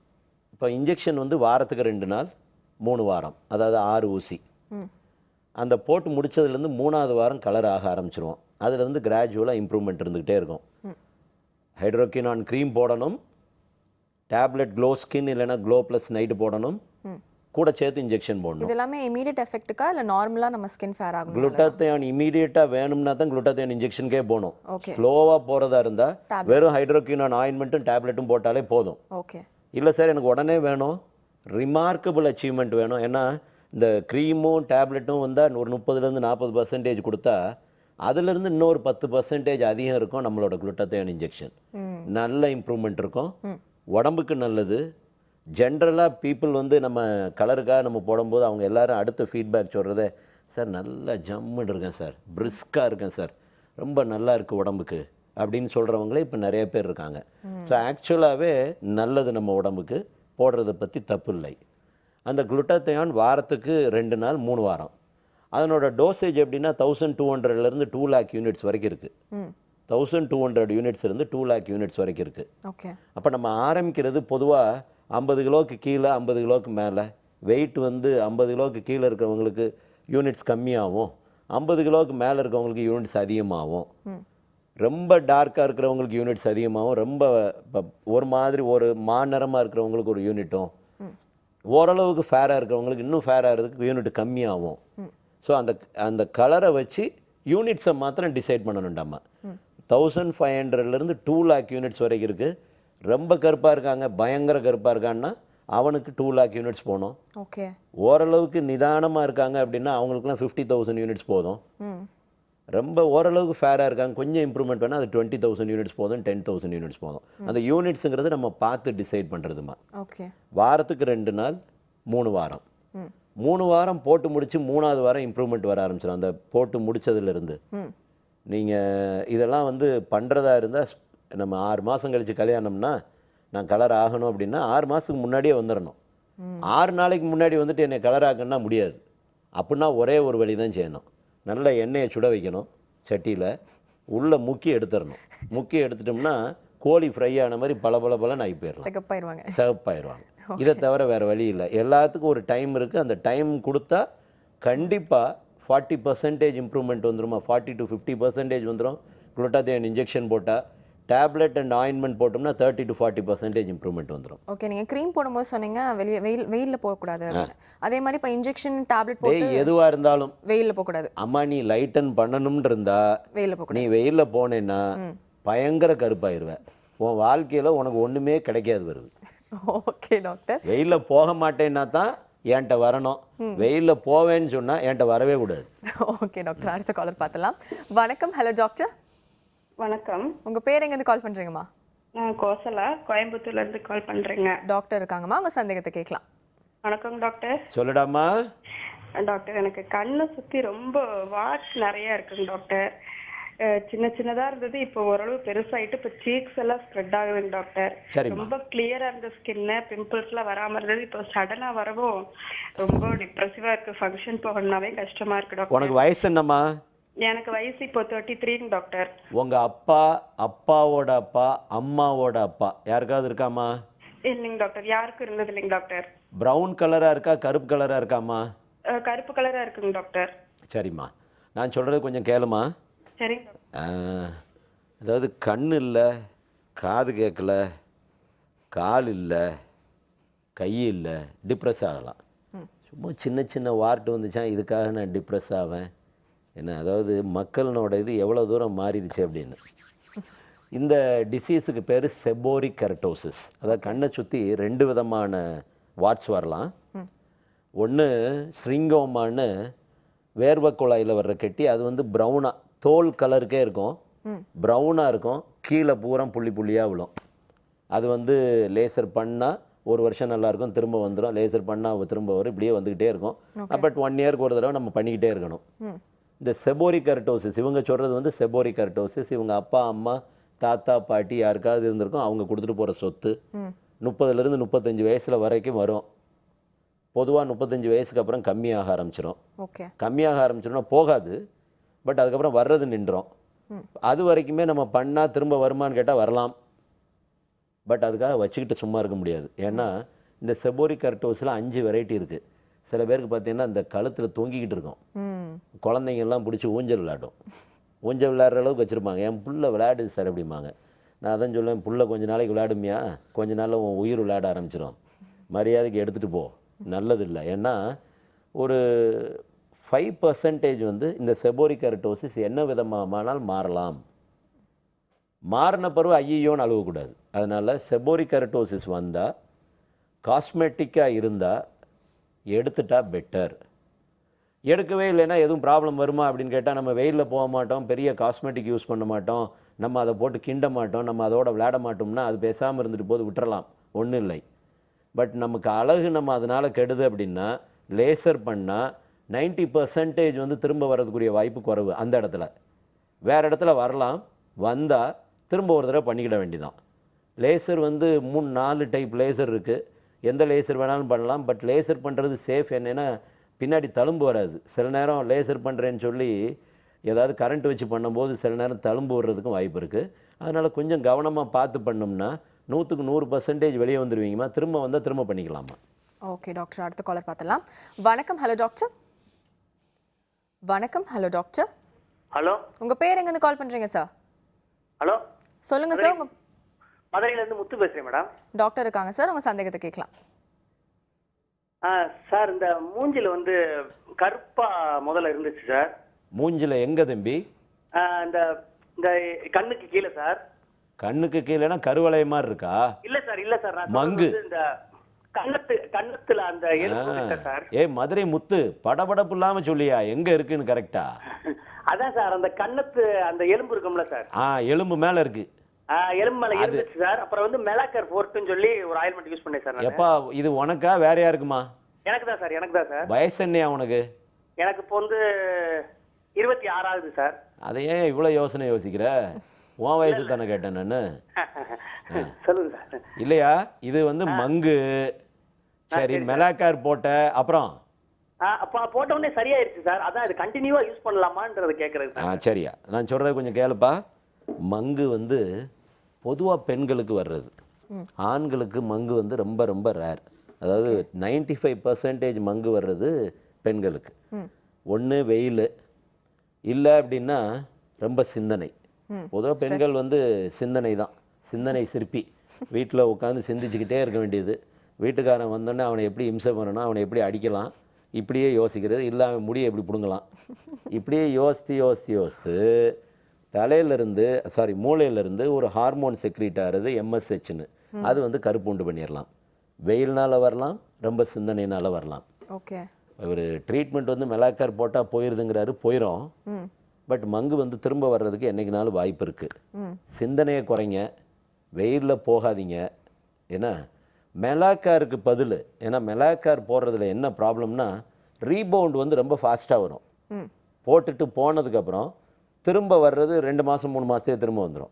இப்போ இன்ஜெக்ஷன் வந்து வாரத்துக்கு 2 நாள் 3 வாரம், அதாவது 6 ஊசி. அந்த போட்டு முடிச்சதுலேருந்து 3ஆவது வாரம் கலர் ஆக ஆரம்பிச்சிருவோம். அதுலேருந்து கிராஜுவலாக இம்ப்ரூவ்மெண்ட் இருந்துக்கிட்டே இருக்கும். ஹைட்ரோக்கினான் க்ரீம் போடணும், டேப்லெட் க்ளோ ஸ்கின் இல்லைன்னா க்ளோ ப்ளஸ் நைட்டு போடணும், கூட சேர்த்து இன்ஜெக்ஷன் போடணும். இது எல்லாமே இமீடியட் எஃபெக்ட்டுக்கா இல்லை நார்மலாக நம்ம ஸ்கின் ஃபேர் ஆகும்? குளுட்டத்தையான் இமீடியட்டாக வேணும்னா தான் குளுட்டத்தையான் இன்ஜெக்ஷனுக்கே போகணும். ஓகே. ஸ்லோவாக போகிறதா இருந்தால் வெறும் ஹைட்ரோக்கினான் ஆயின்மெண்ட்டும் டேப்லெட்டும் போட்டாலே போதும். ஓகே. இல்லை சார் எனக்கு உடனே வேணும், ரிமார்க்கபிள் அச்சீவ்மெண்ட் வேணும், ஏன்னா இந்த க்ரீமும் டேப்லெட்டும் வந்தால் ஒரு 30% 40% கொடுத்தா அதுலேருந்து இன்னொரு 10% அதிகம் இருக்கும் நம்மளோட குளுட்டத்தையான் இன்ஜெக்ஷன். நல்ல இம்ப்ரூவ்மெண்ட் இருக்கும், உடம்புக்கு நல்லது. ஜென்ரலாக பீப்புள் வந்து நம்ம கலருக்காக நம்ம போடும்போது அவங்க எல்லாரும் அடுத்த ஃபீட்பேக் சொல்கிறதே, சார் நல்லா ஜம்முன்னு இருக்கேன் சார், பிரிஸ்காக இருக்கேன் சார், ரொம்ப நல்லா இருக்குது உடம்புக்கு அப்படின்னு சொல்கிறவங்களே இப்போ நிறைய பேர் இருக்காங்க. ஸோ ஆக்சுவலாகவே நல்லது நம்ம உடம்புக்கு, போடுறதை பற்றி தப்பு இல்லை. அந்த குளுட்டத்தையான் வாரத்துக்கு 2 நாள் 3 வாரம். அதனோட டோசேஜ் எப்படின்னா 1200லேருந்து 2 lakh யூனிட்ஸ் வரைக்கும் இருக்குது. 1200 யூனிட்ஸ் இருந்து 2 lakh யூனிட்ஸ் வரைக்கும் இருக்குது. ஓகே. அப்போ நம்ம ஆரம்பிக்கிறது பொதுவாக 50 கிலோவுக்கு கீழே 50 கிலோவுக்கு மேலே, வெயிட் வந்து 50 கிலோவுக்கு கீழே இருக்கிறவங்களுக்கு யூனிட்ஸ் கம்மியாகும், 50 கிலோவுக்கு மேலே இருக்கிறவங்களுக்கு யூனிட்ஸ் அதிகமாகும், ரொம்ப டார்க்காக இருக்கிறவங்களுக்கு யூனிட்ஸ் அதிகமாகும், ரொம்ப ஒரு மாதிரி ஒரு மாநிறமாக இருக்கிறவங்களுக்கு ஒரு யூனிட்டும், ஓரளவுக்கு ஃபேராக இருக்கிறவங்களுக்கு இன்னும் ஃபேராக இருக்கிறதுக்கு யூனிட் கம்மியாகும். ஸோ அந்த கலரை வச்சு யூனிட்ஸை மாத்திரம் டிசைட் பண்ணணும். நம்ம 1500லேருந்து 2 lakh யூனிட்ஸ் வரைக்கும் இருக்குது. ரொம்ப கருப்பாக இருக்காங்க, பயங்கர கருப்பாக இருக்கான்னா அவனுக்கு 2 lakh யூனிட்ஸ் போகணும். ஓகே. ஓரளவுக்கு நிதானமாக இருக்காங்க அப்படின்னா அவங்களுக்குலாம் 50,000 யூனிட்ஸ் போதும். ரொம்ப ஓரளவுக்கு ஃபேராக இருக்காங்க, கொஞ்சம் இம்ப்ரூவ்மெண்ட் வேணால் அது 20,000 யூனிட்ஸ் போதும், 10,000 யூனிட்ஸ் போதும். அந்த யூனிட்ஸுங்கிறது நம்ம பார்த்து டிசைட் பண்ணுறதுமா. ஓகே. வாரத்துக்கு 2 நாள் 3 வாரம். 3 வாரம் போட்டு முடித்து 3ஆவது வாரம் இம்ப்ரூவ்மெண்ட் வர ஆரம்பிச்சிடும். அந்த போட்டு முடித்ததுலேருந்து நீங்கள் இதெல்லாம் வந்து பண்ணுறதா இருந்தால் நம்ம 6 மாதம் கழித்து கல்யாணம்னா நான் கலர் ஆகணும் அப்படின்னா 6 மாதத்துக்கு முன்னாடியே வந்துடணும். 6 நாளைக்கு முன்னாடி வந்துட்டு என்னை கலர் ஆகணும்னா முடியாது. அப்படின்னா ஒரே ஒரு வழி தான் செய்யணும், நல்ல எண்ணெயை சுட வைக்கணும் சட்டியில், உள்ளே முக்கி எடுத்துடணும். முக்கி எடுத்துட்டோம்னா கோழி ஃப்ரை ஆன மாதிரி பலன்னு ஆகி போயிடலாம், சிகப்பாயிடுவாங்க. இதை தவிர வேறு வழி இல்லை. எல்லாத்துக்கும் ஒரு டைம் இருக்குது. அந்த டைம் கொடுத்தா கண்டிப்பாக 40% இம்ப்ரூவ்மெண்ட் வந்துடுமா, 40 to 50% வந்துடும். குளுட்டத்தையான் இன்ஜெக்ஷன் போட்டால், டேப்லெட் அண்ட் ஆயின்மெண்ட் போட்டோம்னா 30 to 40% இம்ப்ரூவ்மெண்ட் வந்துடும். ஓகே. நீங்கள் க்ரீம் போடும்போது சொன்னீங்க வெயிலில் போகக்கூடாது. அதே மாதிரி இப்போ இன்ஜெக்ஷன் டேப்லெட் போட்டு எதுவாக இருந்தாலும் வெயிலில் போகக்கூடாது. அம்மா நீ லைட்டன் பண்ணணும்னு இருந்தா வெயிலில் போகக்கூடாது. நீ வெயிலில் போனேன்னா பயங்கர கருப்பாயிருவேன். உன் வாழ்க்கையில் உனக்கு ஒன்றுமே கிடைக்காது வருது. Okay doctor. வெயிலில் போக மாட்டேன்னா தான் என்கிட்ட வரணும், வெயிலில் போவேன்னு சொன்னால் என்கிட்ட வரவே கூடாது. ஓகே டாக்டர், அடுத்த காலர் பார்த்துலாம். வணக்கம். Hello doctor. வணக்கம். உங்கள் பேர் எங்கேருந்து கால் பண்ணுறீங்கம்மா? நான் கோசலா, கோயம்புத்தூர்லேருந்து கால் பண்ணுறேங்க. டாக்டர் இருக்காங்கம்மா, உங்கள் சந்தேகத்தை கேட்கலாம். வணக்கம் டாக்டர். சொல்லுடாமா. டாக்டர் எனக்கு கண்ணை சுற்றி ரொம்ப வாட்ஸ் நிறைய இருக்குங்க டாக்டர். சின்ன சின்னதா இருந்தது, இப்போ ஓரளவு பெருசாயிட்டு இப்போ சீக்ஸ் எல்லாம் ஸ்ப்ரெட் ஆகுதுங்க டாக்டர். ரொம்ப கிளியரா இருந்த ஸ்கின்னு, பிம்பிள்ஸ் எல்லாம் வராம இருந்தது, இப்போ சடனா வரவும் ரொம்ப டிப்ரெசிவா இருக்கு. ஃபங்க்ஷன் போகணும்னாவே கஷ்டமா இருக்கு டாக்டர். உனக்கு வயசு என்னம்மா? எனக்கு வயசு இப்போ 33 டாக்டர். உங்க அப்பா, அப்பாவோட அப்பா, அம்மாவோட அப்பா யாருக்காவது இருக்காமா? இல்லைங்க டாக்டர், யாருக்கும் இருந்தது இல்லைங்க டாக்டர். ப்ரௌன் கலரா இருக்கா, கருப்பு கலரா இருக்காமா? கருப்பு கலரா இருக்குங்க டாக்டர். சரிம்மா, நான் சொல்றது கொஞ்சம் கேளுமா. சரிங்க. அதாவது கண் இல்லை, காது கேட்கல, கால் இல்லை, கை இல்லை, டிப்ரெஸ் ஆகலாம். சும்மா சின்ன சின்ன வார்ட்டு வந்துச்சா இதுக்காக நான் டிப்ரெஸ் ஆவேன் என்ன? அதாவது மக்களோட இது எவ்வளோ தூரம் மாறிடுச்சு அப்படின்னு. இந்த டிசீஸுக்கு பேர் செபோரிக் கெரட்டோசிஸ். அதாவது கண்ணை சுற்றி 2 விதமான வாட்ஸ் வரலாம். ஒன்று ஸ்ரிங்கோமான்னு வேர்வை குழாயில் வர்ற கட்டி, அது வந்து ப்ரௌனாக தோல் கலருக்கே இருக்கும், ப்ரௌனாக இருக்கும், கீழே பூரா புள்ளி புள்ளியாக விழும். அது வந்து லேசர் பண்ணால் ஒரு வருஷம் நல்லாயிருக்கும், திரும்ப வந்துடும். லேசர் பண்ணால் திரும்ப வரும், இப்படியே வந்துக்கிட்டே இருக்கும். பட் 1 இயருக்கு ஒரு தடவை நம்ம பண்ணிக்கிட்டே இருக்கணும். இந்த செபோரிக் கெரட்டோசிஸ் இவங்க சொல்கிறது வந்து செபோரிக் கெரட்டோசிஸ் இவங்க அப்பா அம்மா தாத்தா பாட்டி யாருக்காவது இருந்திருக்கும், அவங்க கொடுத்துட்டு போகிற சொத்து. 30லேருந்து 35 வயசில் வரைக்கும் வரும். பொதுவாக 35 வயசுக்கு அப்புறம் கம்மியாக ஆரம்பிச்சிடும். கம்மியாக ஆரம்பிச்சிடும்னா போகாது, பட் அதுக்கப்புறம் வர்றது நின்றோம். அது வரைக்குமே நம்ம பண்ணால் திரும்ப வருமானு கேட்டால் வரலாம், பட் அதுக்காக வச்சுக்கிட்டு சும்மா இருக்க முடியாது. ஏன்னா இந்த செபோரிக் கெரட்டோசிஸில் 5 வெரைட்டி இருக்குது. சில பேருக்கு பார்த்தீங்கன்னா இந்த கழுத்தில் தொங்கிக்கிட்டு இருக்கும். குழந்தைங்கள்லாம் பிடிச்சி ஊஞ்சல் விளையாடும். ஊஞ்சல் விளையாடுற அளவுக்கு வச்சுருப்பாங்க. என் புள்ள விளையாடுது சார் அப்படிம்பாங்க. நான் அதான் சொல்லுவேன், புள்ள கொஞ்ச நாளைக்கு விளையாடுமியா, கொஞ்ச நாளில் உன் உயிர் விளையாட ஆரம்பிச்சிடும், மரியாதைக்கு எடுத்துகிட்டு போ, நல்லதில்லை. ஏன்னா ஒரு 5% வந்து இந்த செபோரிக் கெரட்டோசிஸ் என்ன விதமானால் மாறலாம். மாறின பிறகு ஐயோன்னு அழுவக்கூடாது. அதனால் செபோரிக் கெரட்டோசிஸ் வந்தால் காஸ்மெட்டிக்காக இருந்தால் எடுத்துட்டா பெட்டர். எடுக்கவே இல்லைன்னா எதுவும் ப்ராப்ளம் வருமா அப்படின்னு கேட்டால் நம்ம வெயிலில் போக மாட்டோம், பெரிய காஸ்மெட்டிக் யூஸ் பண்ண மாட்டோம், நம்ம அதை போட்டு கிண்ட மாட்டோம், நம்ம அதோட விளையாட மாட்டோம்னா அது பேசாமல் இருந்துட்டு போது விட்டுறலாம், ஒன்றும் இல்லை. பட் நமக்கு அழகு நம்ம அதனால் கெடுது அப்படின்னா லேசர் பண்ணால் 90% வந்து திரும்ப வர்றதுக்குரிய வாய்ப்பு குறைவு. அந்த இடத்துல வேறு இடத்துல வரலாம், வந்தால் திரும்ப ஒரு தடவை பண்ணிக்கிட வேண்டியதான். லேசர் வந்து 3-4 டைப் லேசர் இருக்குது. எந்த லேசர் வேணாலும் பண்ணலாம், பட் லேசர் பண்ணுறது சேஃப். என்னென்னா பின்னாடி தழும்பு வராது. சில நேரம் லேசர் பண்ணுறேன்னு சொல்லி ஏதாவது கரண்ட் வச்சு பண்ணும்போது சில நேரம் தழும்பு வர்றதுக்கும் வாய்ப்பு இருக்குது. அதனால் கொஞ்சம் கவனமாக பார்த்து பண்ணோம்னா 100க்கு 100% வெளியே வந்துடுவீங்கம்மா. திரும்ப வந்தால் திரும்ப பண்ணிக்கலாமா. ஓகே டாக்டர், அடுத்த காலர் பார்த்தலாம். வணக்கம். Hello doctor. வணக்கம். Hello doctor. ஹலோ, உங்கள் பேர் எங்கேருந்து கால் பண்ணுறீங்க சார்? ஹலோ, சொல்லுங்கள் சார். உங்கள் மதுரையிலேருந்து முத்து பேசுகிறேன் மேடம். டாக்டர் இருக்காங்க சார், உங்கள் சந்தேகத்தை கேட்கலாம். சார், இந்த மூஞ்சில வந்து கருப்பா முதல்ல இருந்துச்சு சார். மூஞ்சில் எங்கே தம்பி? இந்த இந்த கண்ணுக்கு கீழே சார். கண்ணுக்கு கீழேனா கருவளைய மாதிரி இருக்கா? இல்ல சார், இல்ல சார், நான் மங்கு. இந்த கண்ணத்துல அந்த எலும்பு கிட்ட சார். மதுரை முத்து, படபடப்பு இல்லாம சொல்லியா எங்க இருக்குன்னு கரெக்டா? அதான் சார், அந்த கண்ணத்து அந்த எலும்பு இருக்கும்ல சார். எலும்பு மேல இருக்கு. எலும்பு மேல இருந்துச்சு சார். அப்புறம் வந்து மெலாக்கர் போர்ட்னு சொல்லி ஒரு ஆயில்மெண்ட் யூஸ் பண்ணேன் சார். எப்பா இது உனக்கா வேற யாருக்குமா? எனக்கு தான் சார், எனக்கு தான் சார். வயசு என்னையா உனக்கு? எனக்கு இப்போ வந்து 26 சார். அதை ஏன் இவ்வளவு யோசனை யோசிக்கிற? உன் வயசு தானே கேட்டேன் நானு. சொல்லுங்க சார். இல்லையா, இது வந்து மங்கு. சரி, மெலாக்கார் போட்ட அப்புறம் போட்ட உடனே சரியாயிருச்சு சார். அதான் இது கண்டினியூவா யூஸ் பண்ணலாமான்றத கேட்கறது. சரியா, நான் சொல்றது கொஞ்சம் கேளுப்பா. மங்கு வந்து பொதுவாக பெண்களுக்கு வர்றது. ஆண்களுக்கு மங்கு வந்து ரொம்ப ரொம்ப ரேர். அதாவது 95% மங்கு வர்றது பெண்களுக்கு. ஒன்று வெயில், இல்லை அப்படின்னா ரொம்ப சிந்தனை. பொதுவாக பெண்கள் வந்து சிந்தனை தான், சிந்தனை சிற்பி. வீட்டில் உட்காந்து சிந்திச்சுக்கிட்டே இருக்க வேண்டியது. வீட்டுக்காரன் வந்தோடனே அவனை எப்படி இம்சை பண்ணணும், அவனை எப்படி அடிக்கலாம், இப்படியே யோசிக்கிறது. இல்லை அவன் முடியை எப்படி பிடுங்கலாம், இப்படியே யோசித்து தலையிலிருந்து மூளையிலிருந்து ஒரு ஹார்மோன் செக்ரீட் ஆகிறது MSHன்னு. அது வந்து கருப்பு உண்டு பண்ணிடலாம். வெயில்னால வரலாம், ரொம்ப சிந்தனைனால வரலாம். ஓகே, ஒரு ட்ரீட்மெண்ட் வந்து மெலாக்கார் போட்டால் போயிருதுங்கிறாரு, போயிடும். பட் மங்கு வந்து திரும்ப வர்றதுக்கு என்றைக்குனாலும் வாய்ப்பு இருக்குது. சிந்தனையை குறைங்க, வெயிலில் போகாதீங்க. ஏன்னா மெலாக்காருக்கு பதில், ஏன்னா மெலாக்கார் போடுறதுல என்ன ப்ராப்ளம்னா ரீபவுண்ட் வந்து ரொம்ப ஃபாஸ்ட்டாக வரும். போட்டுட்டு போனதுக்கப்புறம் திரும்ப வர்றது 2 மாதம் 3 மாதத்தையே திரும்ப வந்துடும்.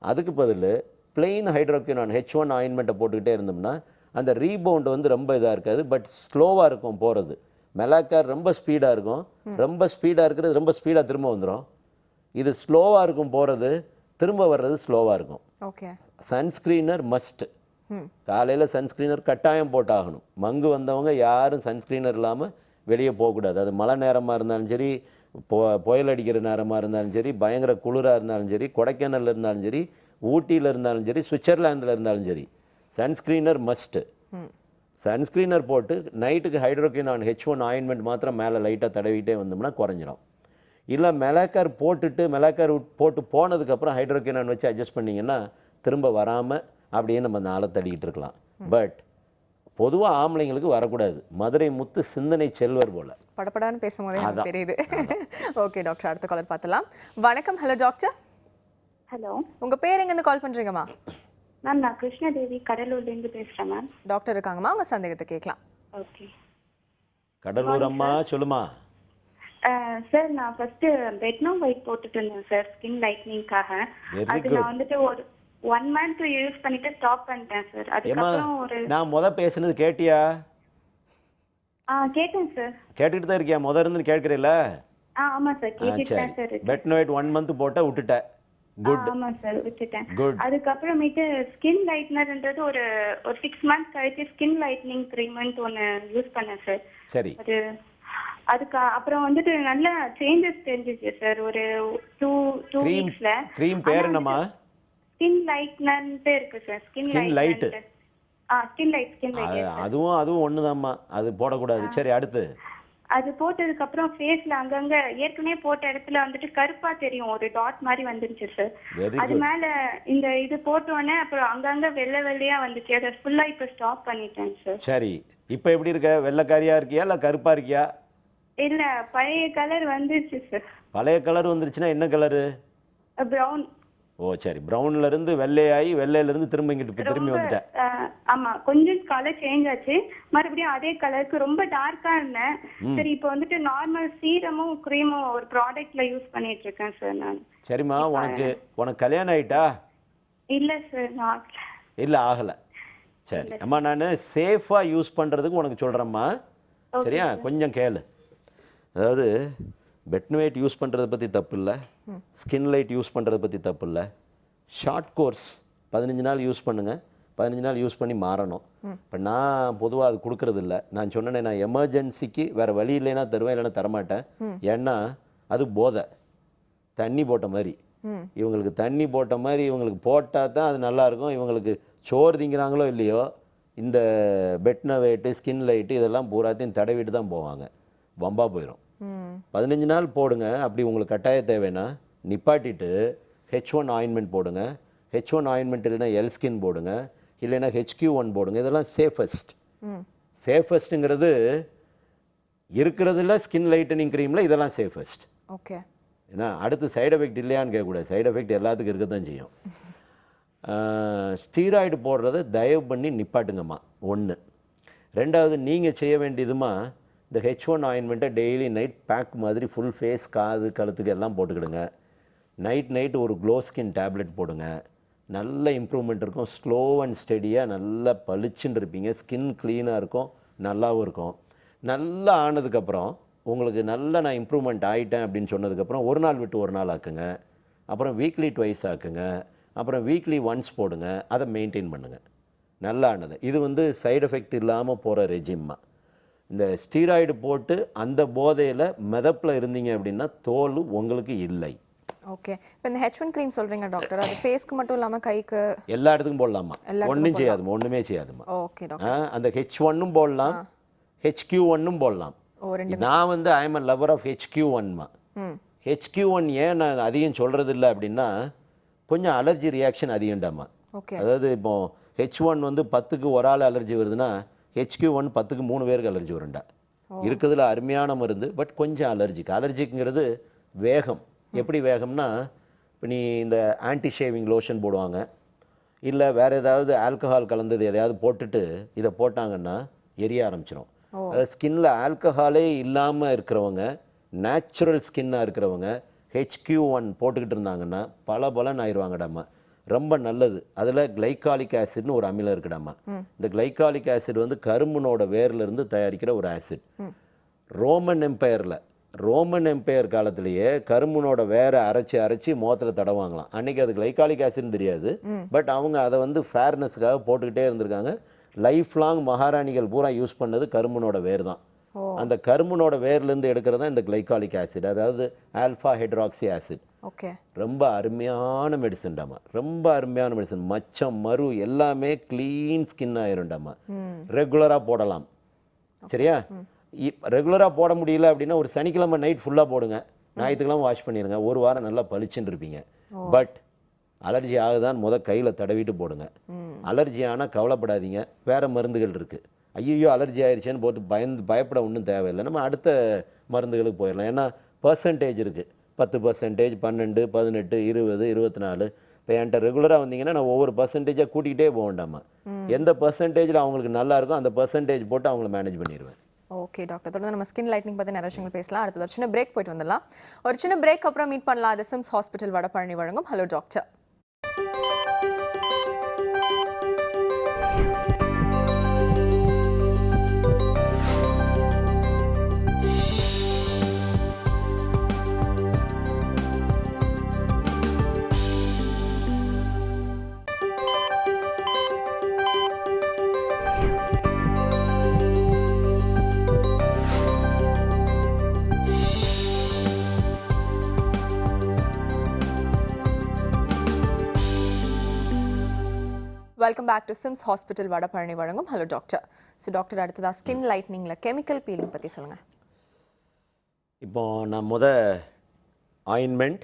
அதுக்கு பதில் பிளெயின் ஹைட்ரோக்வினான் H1 ஆயின்மெண்ட்டை போட்டுக்கிட்டே இருந்தோம்னா அந்த ரீபவுண்ட் வந்து ரொம்ப இதாக இருக்காது, பட் ஸ்லோவாக இருக்கும் போகிறது. மெலாக்கார் ரொம்ப ஸ்பீடாக இருக்கும், ரொம்ப ஸ்பீடாக இருக்கிறது ரொம்ப ஸ்பீடாக திரும்ப வந்துடும். இது ஸ்லோவாக இருக்கும் போகிறது, திரும்ப வர்றது ஸ்லோவாக இருக்கும். Okay, sunscreener must. காலையில் சன்ஸ்க்ரீனர் கட்டாயம் போட்டாகணும். மங்கு வந்தவங்க யாரும் சன்ஸ்க்ரீனர் இல்லாமல் வெளியே போகக்கூடாது. அது மழை நேரமாக இருந்தாலும் சரி, புயல் அடிக்கிற நேரமாக இருந்தாலும் சரி, பயங்கர குளிராக இருந்தாலும் சரி, கொடைக்கானலில் இருந்தாலும் சரி, ஊட்டியில் இருந்தாலும் சரி, சுவிட்சர்லாந்தில் இருந்தாலும் சரி, சன்ஸ்க்ரீனர் மஸ்ட்டு. சன்ஸ்க்ரீனர் போட்டு நைட்டுக்கு ஹைட்ரோக்வினான் H1 ஆயின்மெண்ட் மாத்திரம் மேலே லைட்டாக தடவிட்டே வந்தோம்னா குறைஞ்சிரும். இல்லை மெலாக்கார் போட்டு போனதுக்கப்புறம் ஹைட்ரோக்வினான் வச்சு அட்ஜஸ்ட் பண்ணிங்கன்னா திரும்ப வராமல் அப்படியே நம்ம நாளை தள்ளிக்கிட்டு இருக்கலாம். பட் பொதுவாக ஆம்பளைங்களுக்கு வரக்கூடாது. மதுரை முத்து சிந்தனை செல்வர் போல. படப்படான்னு பேசும்போதே எனக்கு தெரியுது. ஓகே டாக்டர், அடுத்த காலர் பார்த்தலாம். வணக்கம். Hello doctor. ஹலோ, உங்க பேர் எங்கேருந்து கால் பண்றீங்கம்மா? மேம் நான் கிருஷ்ணதேவி கடலூர்லேருந்து பேசுகிறேன் மேம். டாக்டர் இருக்காங்கம்மா, உங்க சந்தேகத்தை கேட்கலாம். ஓகே கடலூர் அம்மா சொல்லுமா. சார் நான் ஃபர்ஸ்ட் பெட்னோ ஒயிட் போட்டுட்டு இருந்தேன் சார் ஸ்கின் லைட்னிங்காக. Very அது good. நான் வந்துட்டு ஒரு 1 month யூஸ் பண்ணிட்டு ஸ்டாப் பண்ணிட்டேன் சார். ஏம்மா அதுக்கப்புறம் ஒரு நான் பேசுனது கேட்டியா? கேட்டேன் சார். கேட்டுக்கிட்டு தான் இருக்கியா? இருந்து கேட்குறீல்ல? ஆமாம் சார் கேட்டுட்டு தான் சார் சரி. இருக்கேன். பெட்னோயிட் 1 month போட்ட விட்டுட்ட. குட் ஆமாம் சார் விட்டுட்டேன். குட். அதுக்கப்புறமேட்டு ஸ்கின் லைட்னர்ன்றது ஒரு 6 months கழிச்சு ஸ்கின் லைட்னிங் க்ரீம்னு ஒன்று யூஸ் பண்ணேன் சார். சரி. அதுக்கு அப்புறம் வந்துட்டு நல்ல சேஞ்சஸ் தெரிஞ்சிச்சு சார் ஒரு 2 வீக்ஸ்ல. க்ரீம் பேர் என்னம்மா? ஸ்கின் லைட்னர்ன்ட்டு இருக்கு sir. Skin light. Skin light. அதுவும் ஒண்ணுதாம்மா, அது போடக்கூடாது. சரி, அடுத்து. அது போட்டதுக்கு அப்புறம் ஃபேஸ்ல அங்கங்க ஏற்கனவே போட்ட இடத்துல வந்துட்டு கருப்பா தெரியும், ஒரு டாட் மாதிரி வந்துருச்சு சார். Very அது good. மேல இது போட்டோன்னே அப்புறம் அங்கங்க வெள்ளை வெள்ளையா வந்துச்சு. அதை ஃபுல்லா இப்ப ஸ்டாப் பண்ணிட்டேன் சார். சரி, இப்போ எப்படி இருக்க? வெள்ளைக்காரியா இருக்கியா இல்லை கருப்பா இருக்கியா? இல்ல பழைய கலர் வந்துருச்சு சார். பழைய கலர் வந்துருச்சுன்னா என்ன கலரு? பிரவுன். ஓ சரி, ப்ரௌன்ல இருந்து வெள்ளையாகி வெள்ளையில இருந்து திரும்ப இங்கிட்டு இப்போ திரும்பி வந்துட்டேன். ஆமா, கொஞ்சம் கலர் சேஞ்ச் ஆச்சு. மறுபடியும் அதே கலருக்கு ரொம்ப டார்க்கா இருந்தேன். சரி, இப்போ வந்துட்டு நார்மல் சீரமும் க்ரீமும் ஒரு ப்ராடக்ட்ல யூஸ் பண்ணிட்டு இருக்கேன் சார் நான். சரிம்மா, உனக்கு கல்யாணம் ஆயிட்டா? இல்ல சார், நான் இல்லை, ஆகலை. சரி அம்மா, நான் சேஃபாக யூஸ் பண்ணுறதுக்கு உனக்கு சொல்கிறேம்மா. சரியா? கொஞ்சம் கேளு. அதாவது பெட்னோயிட் யூஸ் பண்ணுறதை பற்றி தப்பு இல்லை, ஸ்கின் லைட் யூஸ் பண்ணுறதை பற்றி தப்பு இல்லை. ஷார்ட் கோர்ஸ் 15 நாள் யூஸ் பண்ணுங்கள், 15 நாள் யூஸ் பண்ணி மாறணும். இப்போ நான் பொதுவாக அது கொடுக்கறதில்ல. நான் சொன்னேனே, நான் எமர்ஜென்சிக்கு வேறு வழி இல்லைன்னா தருவேன், இல்லைன்னா தரமாட்டேன். ஏன்னா அது போதை, தண்ணி போட்ட மாதிரி. இவங்களுக்கு தண்ணி போட்ட மாதிரி இவங்களுக்கு போட்டால் தான் அது நல்லாயிருக்கும். இவங்களுக்கு சோறு திங்கிறாங்களோ இல்லையோ, இந்த பெட்னோயிட்டு ஸ்கின் லைட்டு இதெல்லாம் பூராத்தையும் தடவிட்டு தான் போவாங்க. வம்பா போயிடும். 15 நாள் போடுங்க. அப்படி உங்களுக்கு கட்டாய தேவைன்னா நிப்பாட்டிட்டு H1 ஆயின்மெண்ட் போடுங்க. H1 ஆயின்மெண்ட் இல்லைன்னா எல்ஸ்கின் போடுங்க, இல்லைன்னா HQ1 போடுங்க. இதெல்லாம் சேஃபஸ்ட்டுங்கிறது இருக்கிறதுல ஸ்கின் லைட்டனிங் க்ரீமில் இதெல்லாம் சேஃபஸ்ட். ஓகே. ஏன்னா அடுத்து சைடு எஃபெக்ட் இல்லையான்னு கேட்கக்கூடாது. சைடு எஃபெக்ட் எல்லாத்துக்கும் இருக்க தான் செய்யும். ஸ்டீராய்டு போடுறத தயவு பண்ணி நிப்பாட்டுங்கம்மா. 1. 2வது, நீங்கள் செய்ய வேண்டியதுமா, இந்த H1 ஆயின்மெண்ட்டை டெய்லி நைட் பேக் மாதிரி ஃபுல் ஃபேஸ், காது, கழுத்துக்கு எல்லாம் போட்டுக்கிடுங்க. நைட் ஒரு க்ளோ ஸ்கின் டேப்லெட் போடுங்க. நல்ல இம்ப்ரூவ்மெண்ட் இருக்கும். ஸ்லோ அண்ட் ஸ்டெடியாக நல்லா பளிச்சுன்னு இருப்பீங்க. ஸ்கின் க்ளீனாக இருக்கும், நல்லாவும் இருக்கும். நல்லா ஆனதுக்கப்புறம் உங்களுக்கு நல்லா நான் இம்ப்ரூவ்மெண்ட் ஆகிட்டேன் அப்படின்னு சொன்னதுக்கப்புறம் 1 நாள் விட்டு 1 நாள் ஆக்குங்க. அப்புறம் வீக்லி 2 ஆக்குங்க. அப்புறம் வீக்லி 1 போடுங்க. அதை மெயின்டைன் பண்ணுங்கள். நல்லா ஆனது. இது சைடு எஃபெக்ட் இல்லாமல் போகிற ரெஜிம்மா. இந்த ஸ்டீராய்டு போட்டு அந்த போதையில் மிதப்பில் இருந்தீங்க அப்படின்னா தோல் உங்களுக்கு இல்லை. ஓகே. இப்போ இந்த H1 க்ரீம் சொல்கிறீங்க டாக்டர், அது ஃபேஸ்க்கு மட்டும் இல்லாமல் கைக்கு எல்லா இடத்துக்கும் போடலாமா? ஒன்றும் செய்யாதுமா, ஒன்றுமே செய்யாதுமா. Okay doctor. அந்த H1 போடலாம், HQ1 போடலாம். நான் I am a lover of HQ1மா. HQ1 ஏன் நான் அதிகம் சொல்கிறது இல்லை அப்படின்னா, கொஞ்சம் அலர்ஜி ரியாக்ஷன் அதிகண்டாமா. அதாவது இப்போ H1 10க்கு ஒரு ஆள் அலர்ஜி வருதுன்னா, HQ1 10க்கு 3 பேருக்கு அலர்ஜி வரும்டா. இருக்கிறதுல அருமையான மருந்து, பட் கொஞ்சம் அலர்ஜிக்குங்கிறது வேகம். எப்படி வேகம்னா, இப்போ நீ இந்த ஆன்டி ஷேவிங் லோஷன் போடுவாங்க, இல்லை வேறு ஏதாவது ஆல்கஹால் கலந்தது எதையாவது போட்டுட்டு இதை போட்டாங்கன்னா எரிய ஆரம்பிச்சிடும். அதாவது ஸ்கின்னில் ஆல்கஹாலே இல்லாமல் இருக்கிறவங்க, நேச்சுரல் ஸ்கின்னாக இருக்கிறவங்க HQ1 போட்டுக்கிட்டு இருந்தாங்கன்னா பலன்னு ஆயிடுவாங்கடாம்மா. ரொம்ப நல்லது. அதில் கிளைகாலிக் ஆசிட்னு ஒரு அமிலம் இருக்குடாம்மா. இந்த கிளைகாலிக் ஆசிட் கரும்புனோட வேர்லேருந்து தயாரிக்கிற ஒரு ஆசிட். ரோமன் எம்பையர் காலத்திலேயே கரும்புனோட வேரை அரைச்சி முகத்தில் தடவாங்களாம். அன்றைக்கி அது கிளைகாலிக் ஆசிட்னு தெரியாது, பட் அவங்க அதை ஃபேர்னஸுக்காக போட்டுக்கிட்டே இருந்திருக்காங்க. லைஃப் லாங் மகாராணிகள் பூரா யூஸ் பண்ணது கரும்புனோட வேர் தான். அந்த கரும்புனோட வேர்லேருந்து எடுக்கிறது தான் இந்த கிளைகாலிக் ஆசிட், அதாவது ஆல்ஃபா ஹைட்ராக்சி ஆசிட். ஓகே. ரொம்ப அருமையான மெடிசன்டாமா, ரொம்ப அருமையான மெடிசன். மச்சம், மரு எல்லாமே க்ளீன் ஸ்கின் ஆயிரும்டாமா. ரெகுலராக போடலாம். சரியா? ரெகுலராக போட முடியல அப்படின்னா ஒரு சனிக்கிழமை நைட் ஃபுல்லாக போடுங்க, ஞாயிற்றுக்கிழமை வாஷ் பண்ணிடுங்க. 1 வாரம் நல்லா பளிச்சுன்னு இருப்பீங்க. பட் அலர்ஜி ஆகுதான்னு கையில் தடவிட்டு போடுங்க. அலர்ஜி ஆனால் கவலைப்படாதீங்க, வேறு மருந்துகள் இருக்குது. ஐயோ அலர்ஜி ஆயிடுச்சேன்னு போட்டு பயப்பட ஒன்றும் தேவையில்லை. நம்ம அடுத்த மருந்துகளுக்கு போயிடலாம். ஏன்னா பர்சன்டேஜ் இருக்குது. 10%, 12, 18, 20, 24 இப்போ என்கிட்ட ரெகுலராக வந்தீங்கன்னா நான் ஒவ்வொரு பர்சன்டேஜாக கூட்டிகிட்டே போக வேண்டாமா, எந்த பர்சன்டேஜில் அவங்களுக்கு நல்லா இருக்கோ அந்த பர்சன்டேஜ் போட்டு அவங்கள மேனேஜ் பண்ணிடுவேன். ஓகே டாக்டர், தொடர்ந்து நம்ம ஸ்கின் லைட்னிங் பற்றி நிறைய விஷயங்கள் பேசலாம். அடுத்து ஒரு சின்ன பிரேக் போயிட்டு வந்துடலாம். ஒரு சின்ன பிரேக் அப்புறம் மீட் பண்ணலாம். அது சிம்ஸ் ஹாஸ்பிட்டல் வடபழனி வழங்கும் hello doctor. Welcome back to SIMS hospital Vadapalani வழங்கும் ஹலோ டாக்டர். ஸோ டாக்டர், அடுத்ததாக ஸ்கின் லைட்னிங்கில் கெமிக்கல் பீலிங் பற்றி சொல்லுங்கள். இப்போ நான் ஆயின்மெண்ட்,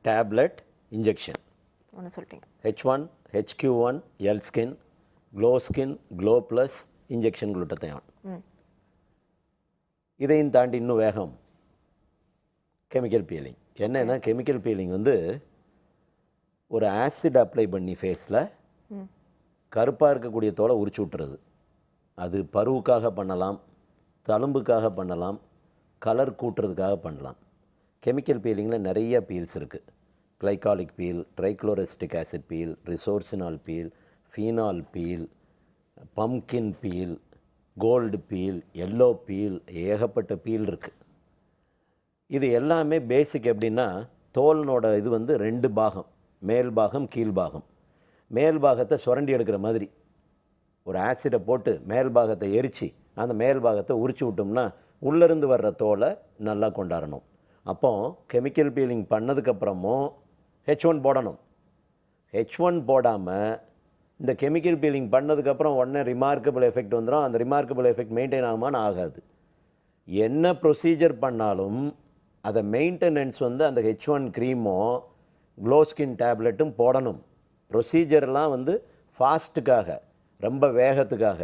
டேப்லெட், இன்ஜெக்ஷன் ஒன்று சொல்லிட்டீங்க. H1, HQ1, L skin, glow plus, injection glutathione. இதையும் தாண்டி இன்னும் வேகம் கெமிக்கல் பீலிங். என்னென்னா கெமிக்கல் பீலிங் வந்து ஒரு ஆசிட் அப்ளை பண்ணி ஃபேஸில் கருப்பாக இருக்கக்கூடிய தோலை உரிச்சு விட்டுறது. அது பருவுக்காக பண்ணலாம், தழும்புக்காக பண்ணலாம், கலர் கூட்டுறதுக்காக பண்ணலாம். கெமிக்கல் பீலிங்கில் நிறைய பீல்ஸ் இருக்குது. Glycolic peel, trichloroacetic acid peel, resorcinol peel, phenol peel, pumpkin peel, gold peel, yellow peel, ஏகப்பட்ட பீல் இருக்குது. இது எல்லாமே பேசிக். எப்படின்னா தோலினோட இது வந்து 2 பாகம், மேல் பாகம், கீழ்பாகம். மேல் பாகத்தை சுரண்டி எடுக்கிற மாதிரி ஒரு ஆசிடை போட்டு மேல் பாகத்தை எரித்து அந்த மேல் பாகத்தை உரிச்சு விட்டோம்னா உள்ளேருந்து வர்ற தோலை நல்லா கொண்டாடணும். அப்போ கெமிக்கல் பீலிங் பண்ணதுக்கப்புறமும் H1 போடணும். H1 போடாமல் இந்த கெமிக்கல் பீலிங் பண்ணதுக்கப்புறம் உடனே ரிமார்க்கபிள் எஃபெக்ட் வந்துடும். அந்த ரிமார்க்கபிள் எஃபெக்ட் மெயின்டைன் ஆகுமான்னு ஆகாது. என்ன ப்ரொசீஜர் பண்ணாலும் அதை மெயின்டெனன்ஸ் வந்து அந்த H1 க்ரீமோ க்ளோ ஸ்கின் டேப்லெட்டும் போடணும். ப்ரொசீஜர்லாம் வந்து ஃபாஸ்ட்டுக்காக, ரொம்ப வேகத்துக்காக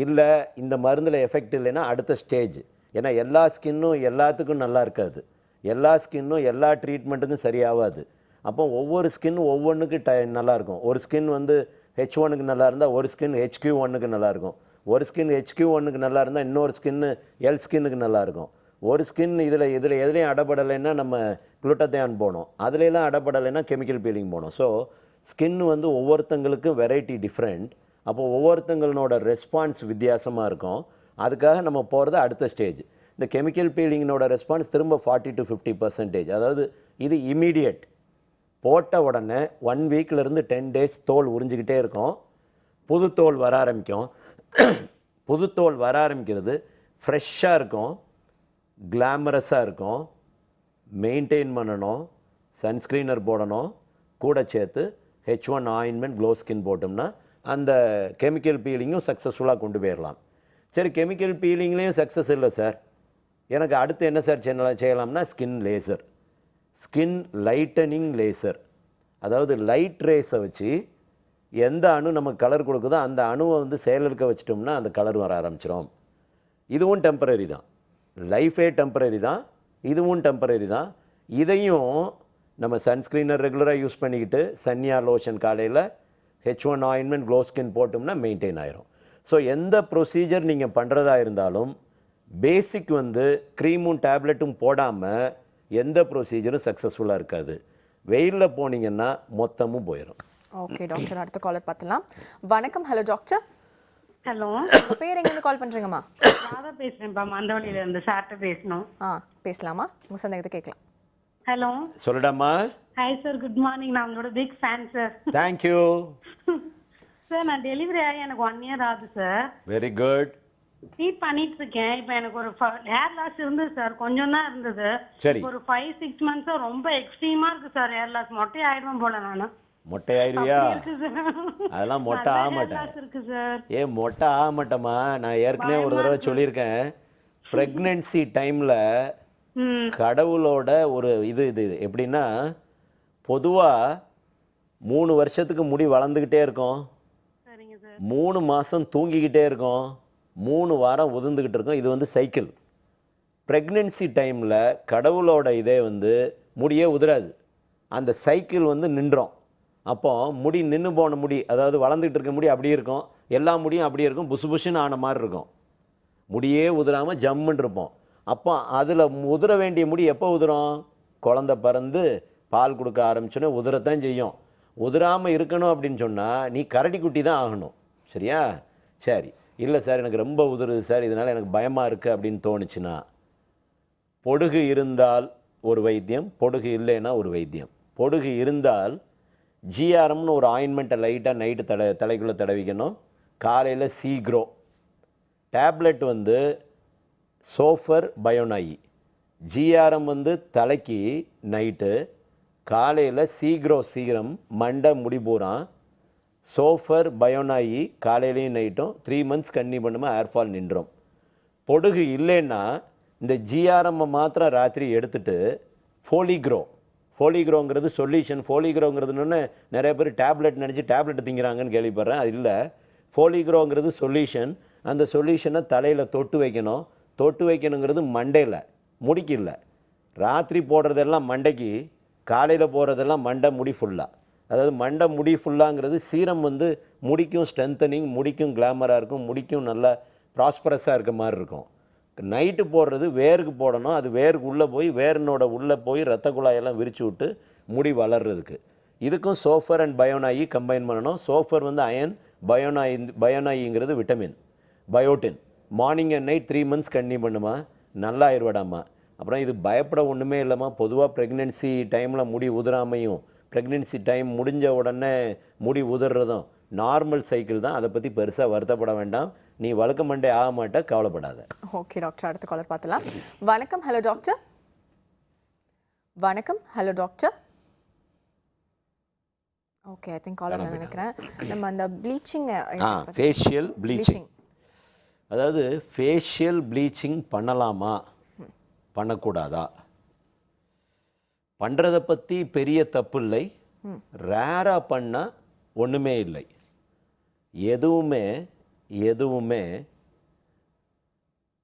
இல்லை. இந்த மருந்தில் எஃபெக்ட் இல்லைன்னா அடுத்த ஸ்டேஜ். ஏன்னா எல்லா ஸ்கின்னும் எல்லாத்துக்கும் நல்லா இருக்காது, எல்லா ஸ்கின்னும் எல்லா ட்ரீட்மெண்ட்டுக்கும் சரியாகாது. அப்போ ஒவ்வொரு ஸ்கின்னும் ஒவ்வொன்றுக்கு நல்லாயிருக்கும். ஒரு ஸ்கின் வந்து H1க்கு நல்லா இருந்தால் ஒரு ஸ்கின் HQ1க்கு நல்லாயிருக்கும். ஒரு ஸ்கின் HQ1க்கு நல்லா இருந்தால் இன்னொரு ஸ்கின்னு எல் ஸ்கின்னுக்கு நல்லாயிருக்கும். ஒரு ஸ்கின் இதில் எதுலேயும் அடப்படலைன்னா நம்ம குளுட்டத்தையான் போகணும், அதுலலாம் அடப்படலைன்னா கெமிக்கல் பீலிங் போகணும். ஸோ ஸ்கின் வந்து ஒவ்வொருத்தங்களுக்கும் வெரைட்டி டிஃப்ரெண்ட். அப்போது ஒவ்வொருத்தங்களோட ரெஸ்பான்ஸ் வித்தியாசமாக இருக்கும். அதுக்காக நம்ம போகிறது அடுத்த ஸ்டேஜ். இந்த கெமிக்கல் பீலிங்கினோட ரெஸ்பான்ஸ் திரும்ப 40 to 50%. அதாவது இது இமீடியட். போட்ட உடனே 1 வீக்லேருந்து 10 days தோல் உறிஞ்சிக்கிட்டே இருக்கும், புது தோல் வர ஆரம்பிக்கும். புது தோல் வர ஆரம்பிக்கிறது ஃப்ரெஷ்ஷாக இருக்கும், கிளாமரஸாக இருக்கும். மெயின்டைன் பண்ணணும், சன்ஸ்க்ரீனர் போடணும், கூட சேர்த்து H1 ஆயின்மெண்ட், க்ளோ ஸ்கின் போட்டோம்னா அந்த கெமிக்கல் பீலிங்கும் சக்ஸஸ்ஃபுல்லாக கொண்டு போயிடலாம். சரி, கெமிக்கல் பீலிங்லேயும் சக்ஸஸ் இல்லை சார், எனக்கு அடுத்து என்ன சார் செய்யலாம்னா skin laser, skin lightening laser. அதாவது லைட் ரேஸை வச்சு எந்த அணு நமக்கு கலர் கொடுக்குதோ அந்த அணுவை வந்து செயலிழக்க வச்சிட்டோம்னா அந்த கலர் வர ஆரம்பிச்சிடும். இதுவும் டெம்பரரி தான், லைஃபே டெம்பரரி தான், இதுவும் டெம்பரரி தான். இதையும் நம்ம சன்ஸ்க்ரீனர் ரெகுலராக யூஸ் பண்ணிக்கிட்டு சன்னியா லோஷன் காலையில் H1 ஆயின்மெண்ட், க்ளோ ஸ்கின் போட்டோம்னா மெயின்டைன் ஆயிரும். ஸோ எந்த ப்ரொசீஜர் நீங்கள் பண்ணுறதா இருந்தாலும் பேசிக் வந்து க்ரீமும் டேப்லெட்டும் போடாமல் எந்த ப்ரொசீஜரும் சக்ஸஸ்ஃபுல்லாக இருக்காது. வெயிலில் போனீங்கன்னா மொத்தமும் போயிடும். ஓகே டாக்டர், அடுத்த காலர் பார்த்துலாம். வணக்கம். Hello doctor. ஹலோ, பேர் எங்கேருந்து கால் பண்ணுறீங்கம்மா? நான் தான் பேசுகிறேன்ப்பா, மந்தவழியில இருந்து. சார்ட்ட பேசணும். பேசலாமா? உங்கள் சந்தேகத்தை கேட்கலாம். ஹலோ, சொல்லிடாமா? Hi sir, good morning. நான் உங்களோட big fan sir. Thank you sir. நான் டெலிவரி ஆகி எனக்கு 1 year ஆகுது சார். Very good. ட்ரீட் பண்ணிட்டு இருக்கேன். இப்போ எனக்கு ஒரு ஹேர் லாஸ் இருந்தது சார், கொஞ்சம் தான் இருந்தது. சரி. ஒரு 5-6 months ரொம்ப எக்ஸ்ட்ரீமா இருக்கு சார் ஹேர் லாஸ். மொட்டை ஆயிடுவேன் போல நானு. மொட்டை ஆயிருவியா? அதெல்லாம் மொட்டை ஆக மாட்டேன். இருக்கு சார். மொட்டை ஆக மாட்டேம்மா. நான் ஏற்கனவே ஒரு தடவை சொல்லியிருக்கேன், ப்ரெக்னென்சி டைமில் கடவுளோட ஒரு இது எப்படின்னா, பொதுவாக 3 வருஷத்துக்கு முடி வளர்ந்துக்கிட்டே இருக்கும், 3 மாதம் தூங்கிக்கிட்டே இருக்கும், 3 வாரம் உதிர்ந்துக்கிட்டு இருக்கும். இது வந்து சைக்கிள். ப்ரெக்னென்சி டைமில் கடவுளோட இதே வந்து முடியே உதிராது, அந்த சைக்கிள் வந்து நின்றோம். அப்போ முடி நின்று போன முடி, அதாவது வளர்ந்துட்டு இருக்க முடி அப்படியே இருக்கும், எல்லா முடியும் அப்படியே இருக்கும், புசு புசுன்னு ஆன மாதிரி இருக்கும். முடியே உதிராமல் ஜம்முன்னு இருப்போம். அப்போ அதில் உதிர வேண்டிய முடி எப்போ உதிரும்? குழந்த பிறந்து பால் கொடுக்க ஆரம்பிச்சோன்னே உதிரத்தான் செய்யும். உதிராமல் இருக்கணும் அப்படின்னு சொன்னால் நீ கரடி குட்டி தான் ஆகணும். சரியா? சரி. இல்லை சார் எனக்கு ரொம்ப உதிருது சார், இதனால் எனக்கு பயமாக இருக்குது அப்படின்னு தோணுச்சுன்னா, பொடுகு இருந்தால் ஒரு வைத்தியம், பொடுகு இல்லைன்னா ஒரு வைத்தியம். பொடுகு இருந்தால் ஜிஆர்எம்னு ஒரு ஆயின்மெண்ட்டை லைட்டாக நைட்டு தலைக்குள்ளே தடவிக்கணும். காலையில் சீக்ரோ டேப்லெட் வந்து சோஃபர் பயோனாயி. ஜிஆர்எம் வந்து தலைக்கு நைட்டு, காலையில் சீக்ரோ சீரம் மண்டை முடிபூரான். சோஃபர் பயோனாயி காலையிலையும் நைட்டும் 3 months கன்னியூ பண்ணுமா ஏர்ஃபால் நின்றோம். பொடுகு இல்லைன்னா இந்த ஜிஆர்எம்மை மாத்திரம் ராத்திரி எடுத்துட்டு ஃபோலிக்ரோங்கிறது சொல்யூஷன். ஃபோலிக்ரோங்கிறதுன்னு நிறைய பேர் டேப்லெட் நினச்சி டேப்லெட் திங்கிறாங்கன்னு கேள்விப்படுறேன். அது இல்லை, ஃபோலிக்ரோங்கிறது சொல்யூஷன். அந்த சொல்யூஷனை தலையில் தொட்டு வைக்கணும். தொட்டு வைக்கணுங்கிறது மண்டையில், முடிக்கு இல்லை. ராத்திரி போடுறதெல்லாம் மண்டைக்கு, காலையில் போடுறதெல்லாம் மண்டை முடி ஃபுல்லாக. அதாவது மண்டை முடி ஃபுல்லாங்கிறது சீரம் வந்து முடிக்கும் ஸ்ட்ரென்தனிங், முடிக்கும் கிளாமராக இருக்கும், முடிக்கும் நல்லா ப்ராஸ்பரஸாக இருக்க மாதிரி இருக்கும். நைட்டு போடுறது வேருக்கு போடணும். அது வேருக்கு உள்ளே போய் வேர்னோட உள்ளே போய் ரத்த குழாயெல்லாம் விரித்து விட்டு முடி வளர்கிறதுக்கு. இதுக்கும் சோஃபர் அண்ட் பயோனாயி கம்பைன் பண்ணணும். சோஃபர் வந்து அயன், பயோனாயிங்கிறது vitamin, biotin. Morning and night 3 months continue பண்ணுமா, நல்லா ஆயிடுவாடாமா. அப்புறம் இது பயப்பட ஒன்றுமே இல்லாமல், பொதுவாக ப்ரெக்னென்சி டைமில் முடி உதிராமையும் ப்ரெக்னென்சி டைம் முடிஞ்ச உடனே முடி உதிர்றதும் நார்மல் சைக்கிள் தான். அதை பற்றி பெருசாக வருத்தப்பட வேண்டாம். நீ வழுக்க மண்டே ஆக மாட்ட, கவலைப்படாத. ஓகே டாக்டர், அடுத்த காலர் பார்த்தலாம். வணக்கம். Hello doctor. வணக்கம். Hello doctor. Okay, I think caller நினைக்கிறேன். நம்ம அந்த ப்ளீச்சிங், ஃபேஷியல் ப்ளீச்சிங், அதாவது ஃபேஷியல் ப்ளீச்சிங் பண்ணலாமா பண்ணக்கூடாதா? பண்ணுறதை பற்றி பெரிய தப்பு இல்லை. ரேராக பண்ணால் ஒன்றுமே இல்லை. எதுவுமே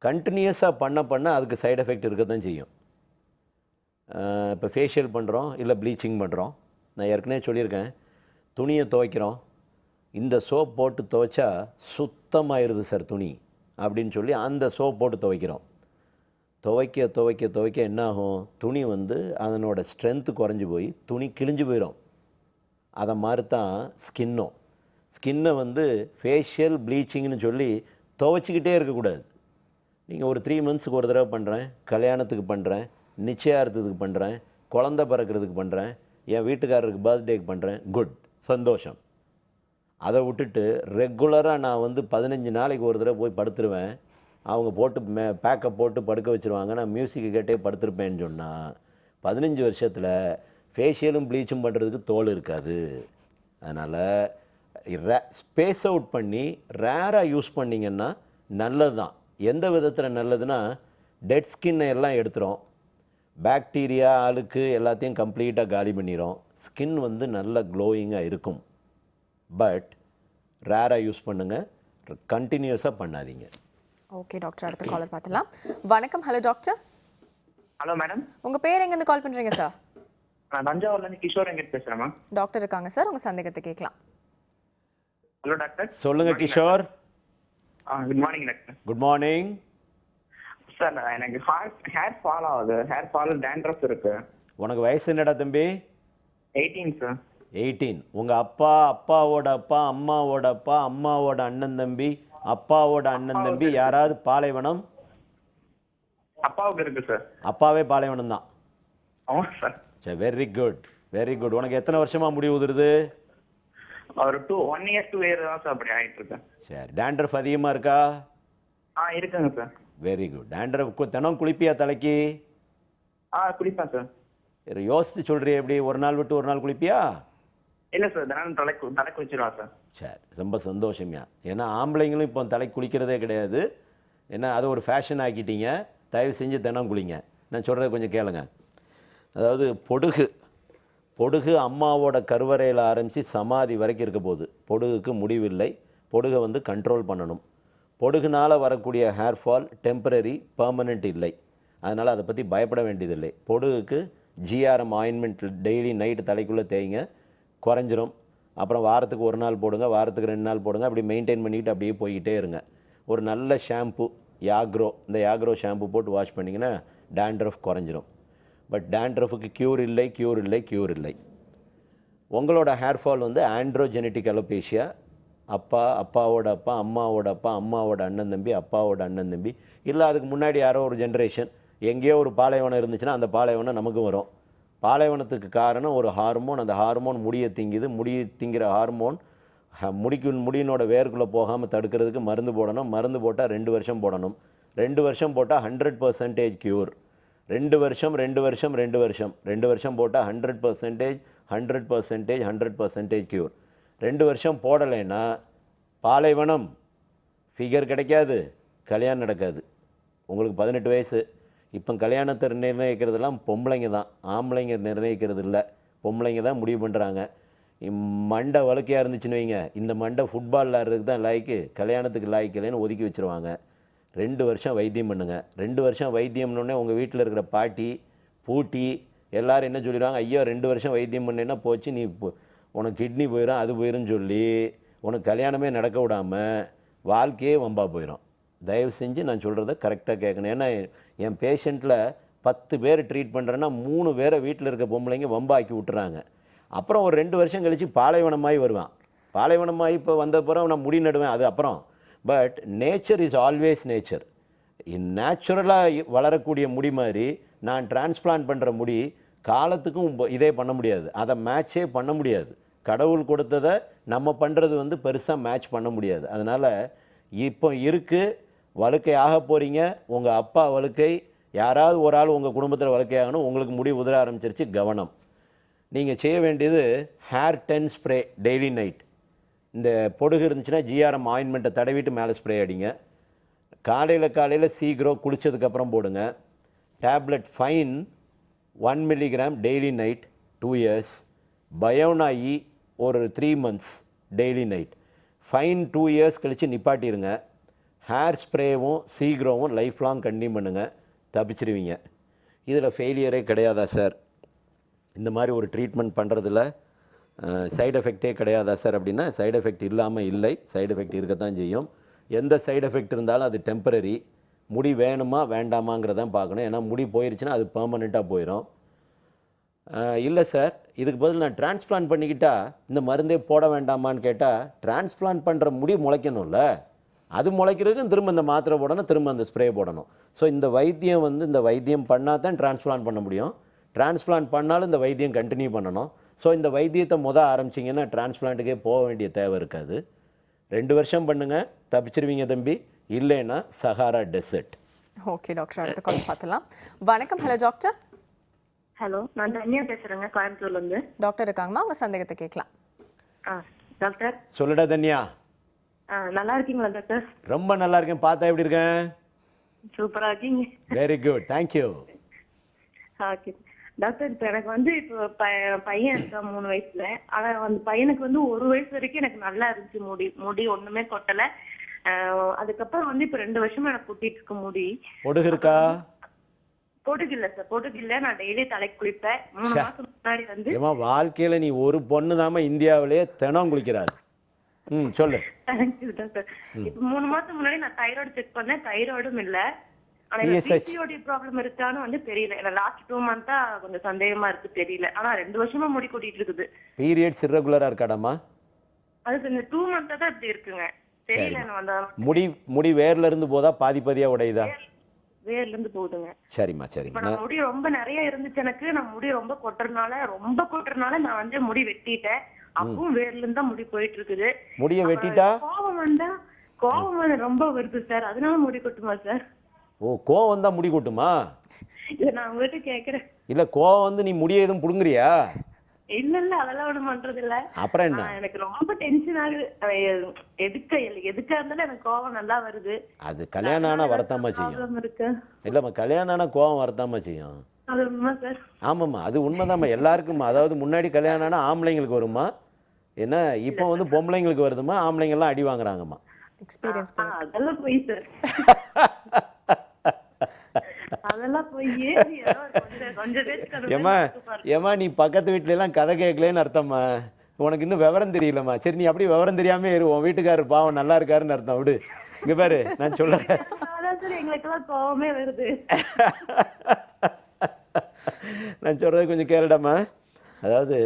கண்டினியூஸாக பண்ண அதுக்கு சைடு எஃபெக்ட் இருக்க தான் செய்யும். இப்போ ஃபேஷியல் பண்ணுறோம், இல்லை ப்ளீச்சிங் பண்ணுறோம். நான் ஏற்கனவே சொல்லியிருக்கேன், துணியை துவைக்கிறோம், இந்த சோப் போட்டு துவைச்சா சுத்தமாயிருது சார் துணி அப்படின்னு சொல்லி அந்த சோப் போட்டு துவைக்கிறோம். துவைக்க என்ன ஆகும்? துணி வந்து அதனோட ஸ்ட்ரென்த்து குறைஞ்சி போய் துணி கிழிஞ்சு போயிடும். அதை மாதிரி தான் ஸ்கின்னை வந்து ஃபேஷியல் ப்ளீச்சிங்னு சொல்லி துவைச்சிக்கிட்டே இருக்கக்கூடாது. நீங்கள் ஒரு 3 monthsக்கு ஒரு தடவை பண்ணுறேன், கல்யாணத்துக்கு பண்ணுறேன், நிச்சயார்த்தத்துக்கு பண்ணுறேன், குழந்த பிறக்கிறதுக்கு பண்ணுறேன், என் வீட்டுக்காரருக்கு பர்த்டேக்கு பண்ணுறேன், குட், சந்தோஷம். அதை விட்டுட்டு ரெகுலராக நான் வந்து 15 நாளைக்கு ஒரு தடவை போய் படுத்துருவேன், அவங்க போட்டு பேக்கப் போட்டு படுக்க வச்சுருவாங்க, நான் மியூசிக்கு கேட்டே படுத்திருப்பேன்னு சொன்னால் 15 வருஷத்தில் ஃபேஷியலும் ப்ளீச்சும் பண்ணுறதுக்கு தோல் இருக்காது. அதனால் ஸ்பேஸ் அவுட் பண்ணி ரேராக யூஸ் பண்ணிங்கன்னா நல்லது தான். எந்த விதத்தில் நல்லதுன்னா, டெட் ஸ்கின்னை எல்லாம் எடுத்துரும், பாக்டீரியா அழுக்கு எல்லாத்தையும் கம்ப்ளீட்டாக காலி பண்ணிடும், ஸ்கின் வந்து நல்ல க்ளோயிங்காக இருக்கும். பட் ரேராக யூஸ் பண்ணுங்கள், கண்டினியூஸாக பண்ணாதீங்க. ஓகே டாக்டர், அடுத்த காலர் பார்த்தலாம். வணக்கம். Hello doctor. Hello madam. உங்கள் பேர் எங்கேருந்து கால் பண்ணுறீங்க சார்? நான் தஞ்சாவூர்லேருந்து கிஷோர் எங்கிட்ட பேசுகிறேன். டாக்டர் இருக்காங்க சார், உங்கள் சந்தேகத்தை கேட்கலாம். Hello doctor. சொல்லுங்கள் Kishore. Good morning doctor. Good morning sir. எனக்கு ஹேர் ஃபால் ஆகுது, ஹேர் ஃபால் டேண்ட்ரஃப் இருக்கு. உனக்கு வயசு என்னடா தம்பி? 18 சார். 18. உங்கள் அப்பாவோட அப்பா, அம்மாவோட அப்பா, அம்மாவோட அண்ணன் தம்பி, அப்பாவோட அண்ணன் தம்பி யாராவது பாலைவனம்? அப்பாவுக்கு இருக்கு சார். அப்பாவே பாலைவனம் தான். ஆமாம் சார். சரி, வெரி குட். உனக்கு எத்தனை வருஷமா முடி உதிருது? ஒரு 1 year 2 year தான் சார் அப்படி ஆகிட்டு இருக்கேன். சரி, டேண்ட்ரஃப் அதிகமாக இருக்கா? இருக்குங்க சார். Very good. டேண்ட்ரஃப் தினம் குளிப்பியா தலைக்கு? குளிப்பேன் சார். யோசித்து சொல்கிறிய, எப்படி ஒரு நாள் விட்டு ஒரு நாள் குளிப்பியா? இல்லை சார், தினம் தலை குளிச்சிருவான் சார். சரி, ரொம்ப சந்தோஷம்யா. ஏன்னா ஆம்பளைங்களும் இப்போ தலை குளிக்கிறதே கிடையாது. ஏன்னா அதை ஒரு ஃபேஷன் ஆக்கிட்டீங்க. தயவு செஞ்சு தினம் குளிங்க. நான் சொல்கிறத கொஞ்சம் கேளுங்க. அதாவது பொடுகு அம்மாவோட கருவறையில் ஆரம்பித்து சமாதி வரைக்கும் இருக்க போகுது. பொடுகுக்கு முடிவில்லை. பொடுகை வந்து கண்ட்ரோல் பண்ணணும். பொடுகுனால் வரக்கூடிய ஹேர் ஃபால் டெம்பரரி, பெர்மனெண்ட் இல்லை. அதனால் அதை பற்றி பயப்பட வேண்டியதில்லை. பொடுகுக்கு ஜிஆர்எம் ஆயின்மெண்ட் டெய்லி நைட்டு தலைக்குள்ளே தேய்ங்க. குறைஞ்சிரும். அப்புறம் வாரத்துக்கு 1 நாள் போடுங்க, வாரத்துக்கு 2 நாள் போடுங்க. அப்படி மெயின்டைன் பண்ணிக்கிட்டு அப்படியே போய்கிட்டே இருங்க. ஒரு நல்ல ஷாம்பு யாக்ரோ, இந்த யாக்ரோ ஷாம்பு போட்டு வாஷ் பண்ணிங்கன்னா டேண்ட்ரஃப் குறைஞ்சிரும். பட் டேண்ட்ரஃபுக்கு க்யூர் இல்லை. உங்களோட ஹேர் ஃபால் வந்து ஆண்ட்ரோஜெனட்டிக் அலோபேஷியா, அப்பாவோட அப்பா, அம்மாவோட அப்பா, அம்மாவோட அண்ணன் தம்பி, அப்பாவோட அண்ணன் தம்பி, இல்லை அதுக்கு முன்னாடி யாரோ ஒரு ஜென்ரேஷன் எங்கேயோ ஒரு பாலைவனம் இருந்துச்சுன்னா அந்த பாலைவனம் நமக்கும் வரும். பாலைவனத்துக்கு காரணம் ஒரு ஹார்மோன். அந்த ஹார்மோன் முடியை திங்குது. முடியை திங்கிற ஹார்மோன் முடியினோட வேர்க்குள்ளே போகாமல் தடுக்கிறதுக்கு மருந்து போடணும். மருந்து போட்டால் 2 வருஷம் போடணும். 2 வருஷம் போட்டால் 100% க்யூர். 2 வருஷம் போட்டால் 100% க்யூர். 2 வருஷம் போடலைன்னா பாலைவனம், ஃபிகர் கிடைக்காது, கல்யாணம் நடக்காது. உங்களுக்கு 18 வயசு. இப்போ கல்யாணத்தை நிர்ணயிக்கிறதுலாம் பொம்பளைங்க தான், ஆம்பளைங்க நிர்ணயிக்கிறது இல்லை. பொம்பளைங்க தான் முடிவு பண்ணுறாங்க. மண்டை வழுக்கையாக இருந்துச்சுன்னு வைங்க, இந்த மண்டை ஃபுட்பால் விளாட்றதுக்கு தான் லாய்க்கு, கல்யாணத்துக்கு லாய்க்கு இல்லைன்னு ஒதுக்கி வச்சுருவாங்க. 2 வருஷம் வைத்தியம் பண்ணுங்கள். 2 வருஷம் வைத்தியம்னோடனே உங்கள் வீட்டில் இருக்கிற பாட்டி பூட்டி எல்லோரும் என்ன சொல்லிடுவாங்க, ஐயோ 2 வருஷம் வைத்தியம் பண்ணேன்னா போச்சு, நீ உனக்கு கிட்னி போயிடும், அது போயிடும்னு சொல்லி உனக்கு கல்யாணமே நடக்க விடாமல் வாழ்க்கையே வம்பா போயிடும். தயவு செஞ்சு நான் சொல்கிறத கரெக்டாக கேட்கணும். ஏன்னா என் பேஷண்ட்டில் 10 பேர் ட்ரீட் பண்ணுறேன்னா 3 பேரை வீட்டில் இருக்க பொம்பளைங்க வம்பாக்கி விட்டுறாங்க. அப்புறம் ஒரு 2 வருஷம் கழித்து பாலைவனமாகி வருவான். பாலைவனமாகி இப்போ வந்தப்புறம் நான் முடி நடுவேன், அது அப்புறம். But nature is always nature. நேச்சுரலாக வளரக்கூடிய முடி மாதிரி நான் டிரான்ஸ்பிளான்ட் பண்ணுற முடி காலத்துக்கும் இதே பண்ண முடியாது. அதை மேட்சே பண்ண முடியாது. கடவுள் கொடுத்ததை நம்ம பண்ணுறது வந்து பெருசாக மேட்ச் பண்ண முடியாது. அதனால் இப்போ இருக்குது, வழுக்கை ஆக போகிறீங்க. உங்கள் அப்பா வழுக்கை, யாராவது ஒரு ஆள் உங்கள் குடும்பத்தில் வழுக்கை ஆகணும். உங்களுக்கு முடி உதிர ஆரம்பிச்சிருச்சு, கவனம். நீங்கள் செய்ய வேண்டியது ஹேர் 10 ஸ்ப்ரே டெய்லி நைட். இந்த பொடுகு இருந்துச்சுன்னா ஜிஆர்எம் ஆயின்மெண்ட்டை தடவிட்டு மேலே ஸ்ப்ரே அடிங்க. காலையில் சீக்கிரம் குளித்ததுக்கப்புறம் போடுங்க. டேப்லெட் ஃபைன் 1 மில்லிகிராம் டெய்லி நைட் 2 இயர்ஸ். பயோனாயி ஒரு 3 months டெய்லி நைட். ஃபைன் 2 இயர்ஸ் கழித்து நிப்பாட்டிடுங்க. ஹேர் ஸ்ப்ரேவும் சீக்கிரமும் லைஃப் லாங் கண்டினியூ பண்ணுங்கள், தப்பிச்சிருவீங்க. இதில் ஃபெயிலியரே கிடையாதா சார், இந்த மாதிரி ஒரு ட்ரீட்மெண்ட் பண்ணுறதுல சைடு எஃபெக்டே கிடையாதா சார் அப்படின்னா, சைடு எஃபெக்ட் இல்லாமல் இல்லை, சைடு எஃபெக்ட் இருக்கத்தான் செய்யும். எந்த சைடு எஃபெக்ட் இருந்தாலும் அது டெம்பரரி. முடி வேணுமா வேண்டாமாங்கிறதான் பார்க்கணும். ஏன்னா முடி போயிடுச்சுன்னா அது பெர்மனெண்ட்டாக போயிடும். இல்லை சார், இதுக்கு பதில் நான் டிரான்ஸ்பிளான்ட் பண்ணிக்கிட்டால் இந்த மருந்தே போட வேண்டாமான்னு கேட்டால், டிரான்ஸ்பிளான்ட் பண்ணுற முடி முளைக்கணும்ல, அது முளைக்கிறதுக்கு திரும்ப இந்த மாத்திரை போடணும், திரும்ப அந்த ஸ்ப்ரே போடணும். ஸோ இந்த வைத்தியம் பண்ணால் தான் டிரான்ஸ்பிளான்ட் பண்ண முடியும். டிரான்ஸ்பிளான்ட் பண்ணாலும் இந்த வைத்தியம் கண்டினியூ பண்ணணும். ஸோ இந்த வைத்தியத்தை ஆரம்பிச்சிங்கன்னா டிரான்ஸ்பிளான்ட்டுக்கே போக வேண்டிய தேவை இருக்காது. 2 வருஷம் பண்ணுங்கள், தப்பிச்சிருவீங்க தம்பி. இல்லைன்னா சஹாரா டெசர்ட். ஓகே டாக்டர், அடுத்த கால் பார்த்துலாம். வணக்கம். Hello doctor. ஹலோ, நான் தன்யா பேசுறேங்க, கோயம்புத்தூர்லேருந்து. டாக்டர் இருக்காங்கம்மா, உங்கள் சந்தேகத்தை கேட்கலாம். டாக்டர் சொல்லுடா தன்யா. நல்லா இருக்கீங்களா டாக்டர்? ரொம்ப நல்லா இருக்கேன். பார்த்தா எப்படி இருக்கேன்? சூப்பரா இருக்கீங்க. Very good, thank you. Okay doctor, இப்போ எனக்கு வந்து இப்போ பையன் இருக்கா 3 வயசுல. ஆனால் அந்த பையனுக்கு வந்து 1 வயசு வரைக்கும் எனக்கு நல்லா இருந்துச்சு, முடி ஒண்ணுமே கொட்டலை. அதுக்கப்புறம் வந்து இப்போ 2 வருஷமா எனக்கு கொட்டிட்டு இருக்க முடி. பொடுகு இருக்கா? பொடுகு இல்லை சார், பொடுகு இல்லை. நான் டெய்லி தலைக்கு குளிப்பேன். 3 மாசம் முன்னாடி வந்து வாழ்க்கையில நீ ஒரு பொண்ணு தாம இந்தியாவிலேயே தினம் குளிக்கிறாரு. சொல்லு. Thank you doctor. இப்போ 3 மாசம் முன்னாடி நான் தைராய்டு செக் பண்ணேன், தைராய்டும் இல்லை. ஆனா பிசிஓடி ப்ராப்ளம் இருக்கான்னு வந்து தெரியல. லாஸ்ட் 2 மந்த்தா கொஞ்சம் சந்தேகமா இருக்கு, தெரியல. ஆனா 2 வருஷமா முடி கொட்டிட்டு இருக்குது. பீரியட்ஸ் இர்ரெகுலரா இருக்காடாமா? அது இந்த 2 மந்த்தா தான் இப்படி இருக்குங்க, தெரியல. முடி வேர்ல இருந்து போதா பாதியா உடையுதா? வேர்ல இருந்து போகுதுங்க. சரிம்மா. நான் முடி ரொம்ப நிறைய இருந்துச்சு எனக்கு. நான் முடி ரொம்ப கொட்டுறதுனால நான் வந்து முடி வெட்டிட்டேன். அப்பவும் வேர்ல இருந்து தான் முடி போயிட்டு இருக்குது. முடிய வெட்டிட்டா கோவம் வந்து ரொம்ப வருது சார், அதனால முடி கொட்டுமா சார்? ஓ, கோவம் வந்தா முடி கொட்டுமா? இல்ல, நான் உங்ககிட்ட கேக்குறேன். இல்ல, கோவம் வந்து நீ முடிய எதுவும் புடுங்குறியா? இல்ல அதெல்லாம் ஒண்ணும் பண்றது இல்ல. அப்புறம் என்ன? எனக்கு ரொம்ப டென்ஷன் ஆகுது. எதுக்கா இருந்தாலும் எனக்கு கோவம் நல்லா வருது. அது கல்யாணம் ஆனா வரத்தாமா செய்யும். இல்லம்மா, கல்யாணம் ஆனா கோவம் வரத்தாமா செய்யும். அது உண்மை சார். ஆமாம்மா, அது உண்மைதாம்மா. எல்லாருக்குமா, அதாவது முன்னாடி கல்யாணம் ஆனா ஆம்பளைங்களுக்கு வருமா, என்ன இப்போ வந்து பொம்பளைங்களுக்கு வருதுமா, ஆம்பளைங்க எல்லாம் அடி வாங்குறாங்கம்மா. எக்ஸ்பீரியன்ஸ் அதெல்லாம் போய் சார், அதெல்லாம் போய் ஏமா நீ பக்கத்து வீட்டுல எல்லாம் கதை கேட்கலன்னு அர்த்தம்மா. உனக்கு இன்னும் விவரம் தெரியலம்மா. சரி நீ அப்படி விவரம் தெரியாமே இரு, உன் வீட்டுக்காரர் பாவம் நல்லா இருக்காருன்னு அர்த்தம். விடு. இங்கே பாரு நான் சொல்கிறேன். அதான் சார் எங்களுக்கெல்லாம் கோவமே வருது. நான் சொல்கிறது கொஞ்சம் கேளுடாமா. அதாவது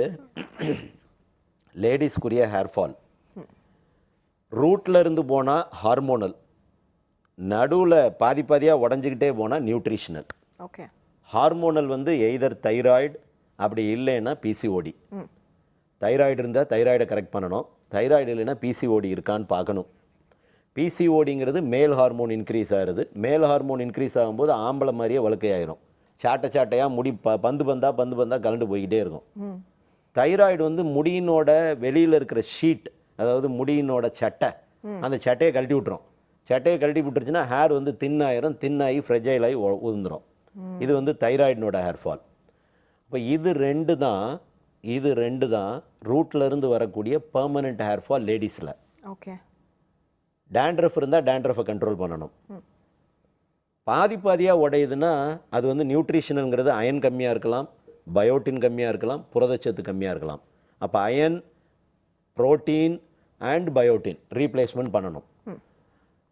லேடிஸ்க்குரிய ஹேர் ஃபால் ரூட்டில் இருந்து போனால் ஹார்மோனல், நடுவில் பாதி பாதியாக உடஞ்சிக்கிட்டே போனால் நியூட்ரிஷனல். ஓகே. ஹார்மோனல் வந்து எய்தர் தைராய்டு, அப்படி இல்லைன்னா பிசிஓடி. தைராய்டு இருந்தால் தைராய்டை கரெக்ட் பண்ணணும், தைராய்டு இல்லைன்னா பிசிஓடி இருக்கான்னு பார்க்கணும். பிசிஓடிங்கிறது மேல் ஹார்மோன் இன்க்ரீஸ் ஆகிறது. மேல் ஹார்மோன் இன்க்ரீஸ் ஆகும்போது ஆம்பளை மாதிரியே வழுக்கையாயிரும், சாட்டையாக முடி பந்து பந்தாக கலண்டு போய்கிட்டே இருக்கும். தைராய்டு வந்து முடியினோட வெளியில் இருக்கிற ஷீட், அதாவது முடியினோட சட்டை, அந்த சட்டையை கழட்டி விட்டுரும். சட்டையை கழட்டி விட்டுருச்சுன்னா ஹேர் வந்து தின்னாயிரும், தின்னாகி ஃப்ரெஜைலாகி உதிர்ந்துடும். இது வந்து தைராய்டினோட ஹேர் ஃபால். இப்போ இது ரெண்டு தான் ரூட்டில் இருந்து வரக்கூடிய பெர்மனெண்ட் ஹேர் ஃபால் லேடிஸில். ஓகே. டேண்ட்ரஃப் இருந்தால் டேண்ட்ரஃபை கண்ட்ரோல் பண்ணணும். பாதியாக உடையுதுன்னா அது வந்து நியூட்ரிஷனுங்கிறது அயன் கம்மியாக இருக்கலாம், பயோட்டின் கம்மியாக இருக்கலாம், புரதச்சத்து கம்மியாக இருக்கலாம். அப்போ iron, protein and biotin replacement பண்ணணும்.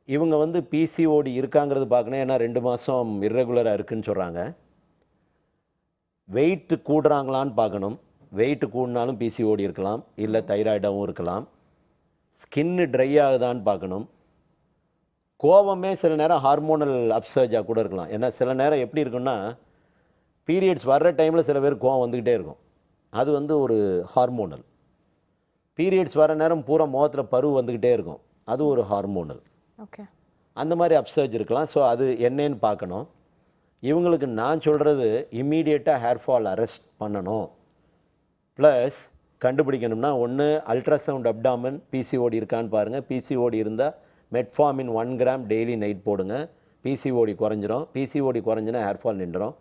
இவங்க வந்து பிசிஓடி இருக்காங்கிறது பார்க்கணும். ஏன்னா 2 மாதம் இர்ரெகுலராக இருக்குதுன்னு சொல்கிறாங்க. வெயிட்டு கூடுறாங்களான்னு பார்க்கணும். வெயிட்டு கூடினாலும் பிசிஓடி இருக்கலாம், இல்லை தைராய்டாகவும் இருக்கலாம். ஸ்கின்னு ட்ரை ஆகுதான்னு பார்க்கணும். கோவமே சில நேரம் ஹார்மோனல் அப்சர்ஜாக கூட இருக்கலாம். ஏன்னா சில நேரம் எப்படி இருக்குன்னா, பீரியட்ஸ் வர்ற டைமில் சில பேர் கோவம் வந்துக்கிட்டே இருக்கும், அது வந்து ஒரு ஹார்மோனல். பீரியட்ஸ் வர நேரம் பூரா முகத்தில் பரு வந்துக்கிட்டே இருக்கும், அது ஒரு ஹார்மோனல். ஓகே. அந்த மாதிரி அப்சர்ஜ் இருக்கலாம். ஸோ அது என்னன்னு பார்க்கணும். இவங்களுக்கு நான் சொல்கிறது இம்மீடியட்டாக ஹேர் ஃபால் அரெஸ்ட் பண்ணணும். ப்ளஸ் கண்டுபிடிக்கணும்னா ஒன்று அல்ட்ராசவுண்ட் அப்டாமன் பிசிஓடி இருக்கான்னு பாருங்கள். பிசிஓடி இருந்தால் மெட்ஃபார்மின் 1 கிராம் டெய்லி நைட் போடுங்க, பிசிஓடி குறைஞ்சிரும். பிசிஓடி குறைஞ்சினா ஹேர் ஃபால் நின்றுடும்.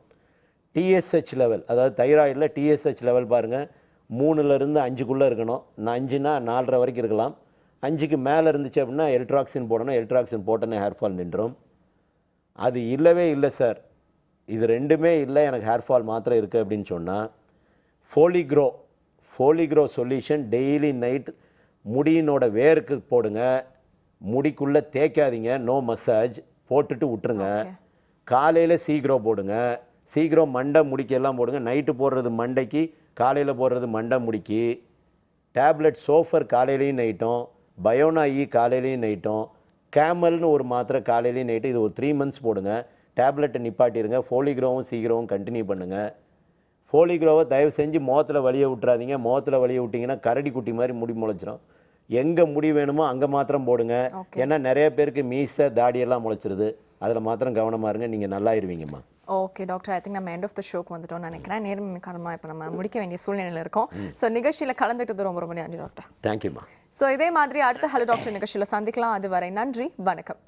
டிஎஸ்ஹெச் லெவல், அதாவது தைராய்டில் டிஎஸ்ஹெச் லெவல் பாருங்கள் 3லேருந்து 5க்குள்ளே இருக்கணும். 5னா 4.5 வரைக்கும் இருக்கலாம். 5க்கு மேலே இருந்துச்சு அப்படின்னா எல்ட்ராக்சின் போடணும். எல்ட்ராக்சின் போட்டோன்னே ஹேர் ஃபால் நின்றுடும். அது இல்லவே இல்லை சார், இது ரெண்டுமே இல்லை, எனக்கு ஹேர் ஃபால் மாத்திரம் இருக்குது அப்படின்னு சொன்னால் ஃபோலிக்ரோ சொல்யூஷன் டெய்லி நைட் முடியினோட வேருக்கு போடுங்க. முடிக்குள்ளே தேய்க்காதீங்க, நோ மசாஜ், போட்டுட்டு விட்டுருங்க. காலையில் சீக்ரோ போடுங்க. சீக்ரோ மண்டை முடிக்கெல்லாம் போடுங்க. நைட்டு போடுறது மண்டைக்கு, காலையில் போடுறது மண்டை முடிக்கு. டேப்லெட் சோஃபர் காலையிலையும் நைட்டும், பயோனா இ காலையிலையும் நைட்டும், கேமல்னு ஒரு மாத்திரை காலையிலையும் நைட்டு. இது ஒரு 3 months போடுங்க. டேப்லெட்டை நிப்பாட்டிடுங்க. ஃபோலிக்ரோவும் சீக்ரோவும் கண்டினியூ பண்ணுங்கள். ஃபோலிக்ரோவை தயவு செஞ்சு முகத்தில் வலியை விட்டுறாதீங்க. முகத்தில் வலியை விட்டிங்கன்னா கரடி குட்டி மாதிரி முடி முளைச்சிரும். எங்கே முடி வேணுமோ அங்கே மாத்திரம் போடுங்க. ஏன்னா நிறைய பேருக்கு மீசை தாடியெல்லாம் முளைச்சிருது, அதில் மாத்திரம் கவனமாக இருங்க, நீங்கள் நல்லாயிருவீங்கம்மா. ஓகே டாக்டர், ஐ திங்க் நம்ம எண்ட் ஆஃப் த ஷோக்கு வந்துட்டோம்னு நினைக்கிறேன். நேரம் காரணமாக இப்போ நம்ம முடிக்க வேண்டிய சூழ்நிலையில் இருக்கோம். ஸோ நிகழ்ச்சியில் கலந்துக்கிட்டது ரொம்ப நன்றி டாக்டர். தேங்க்யூம்மா. ஸோ இதே மாதிரி அடுத்த ஹலோ டாக்டர் நிகழ்ச்சியில் சந்திக்கலாம். அதுவரை நன்றி, வணக்கம்.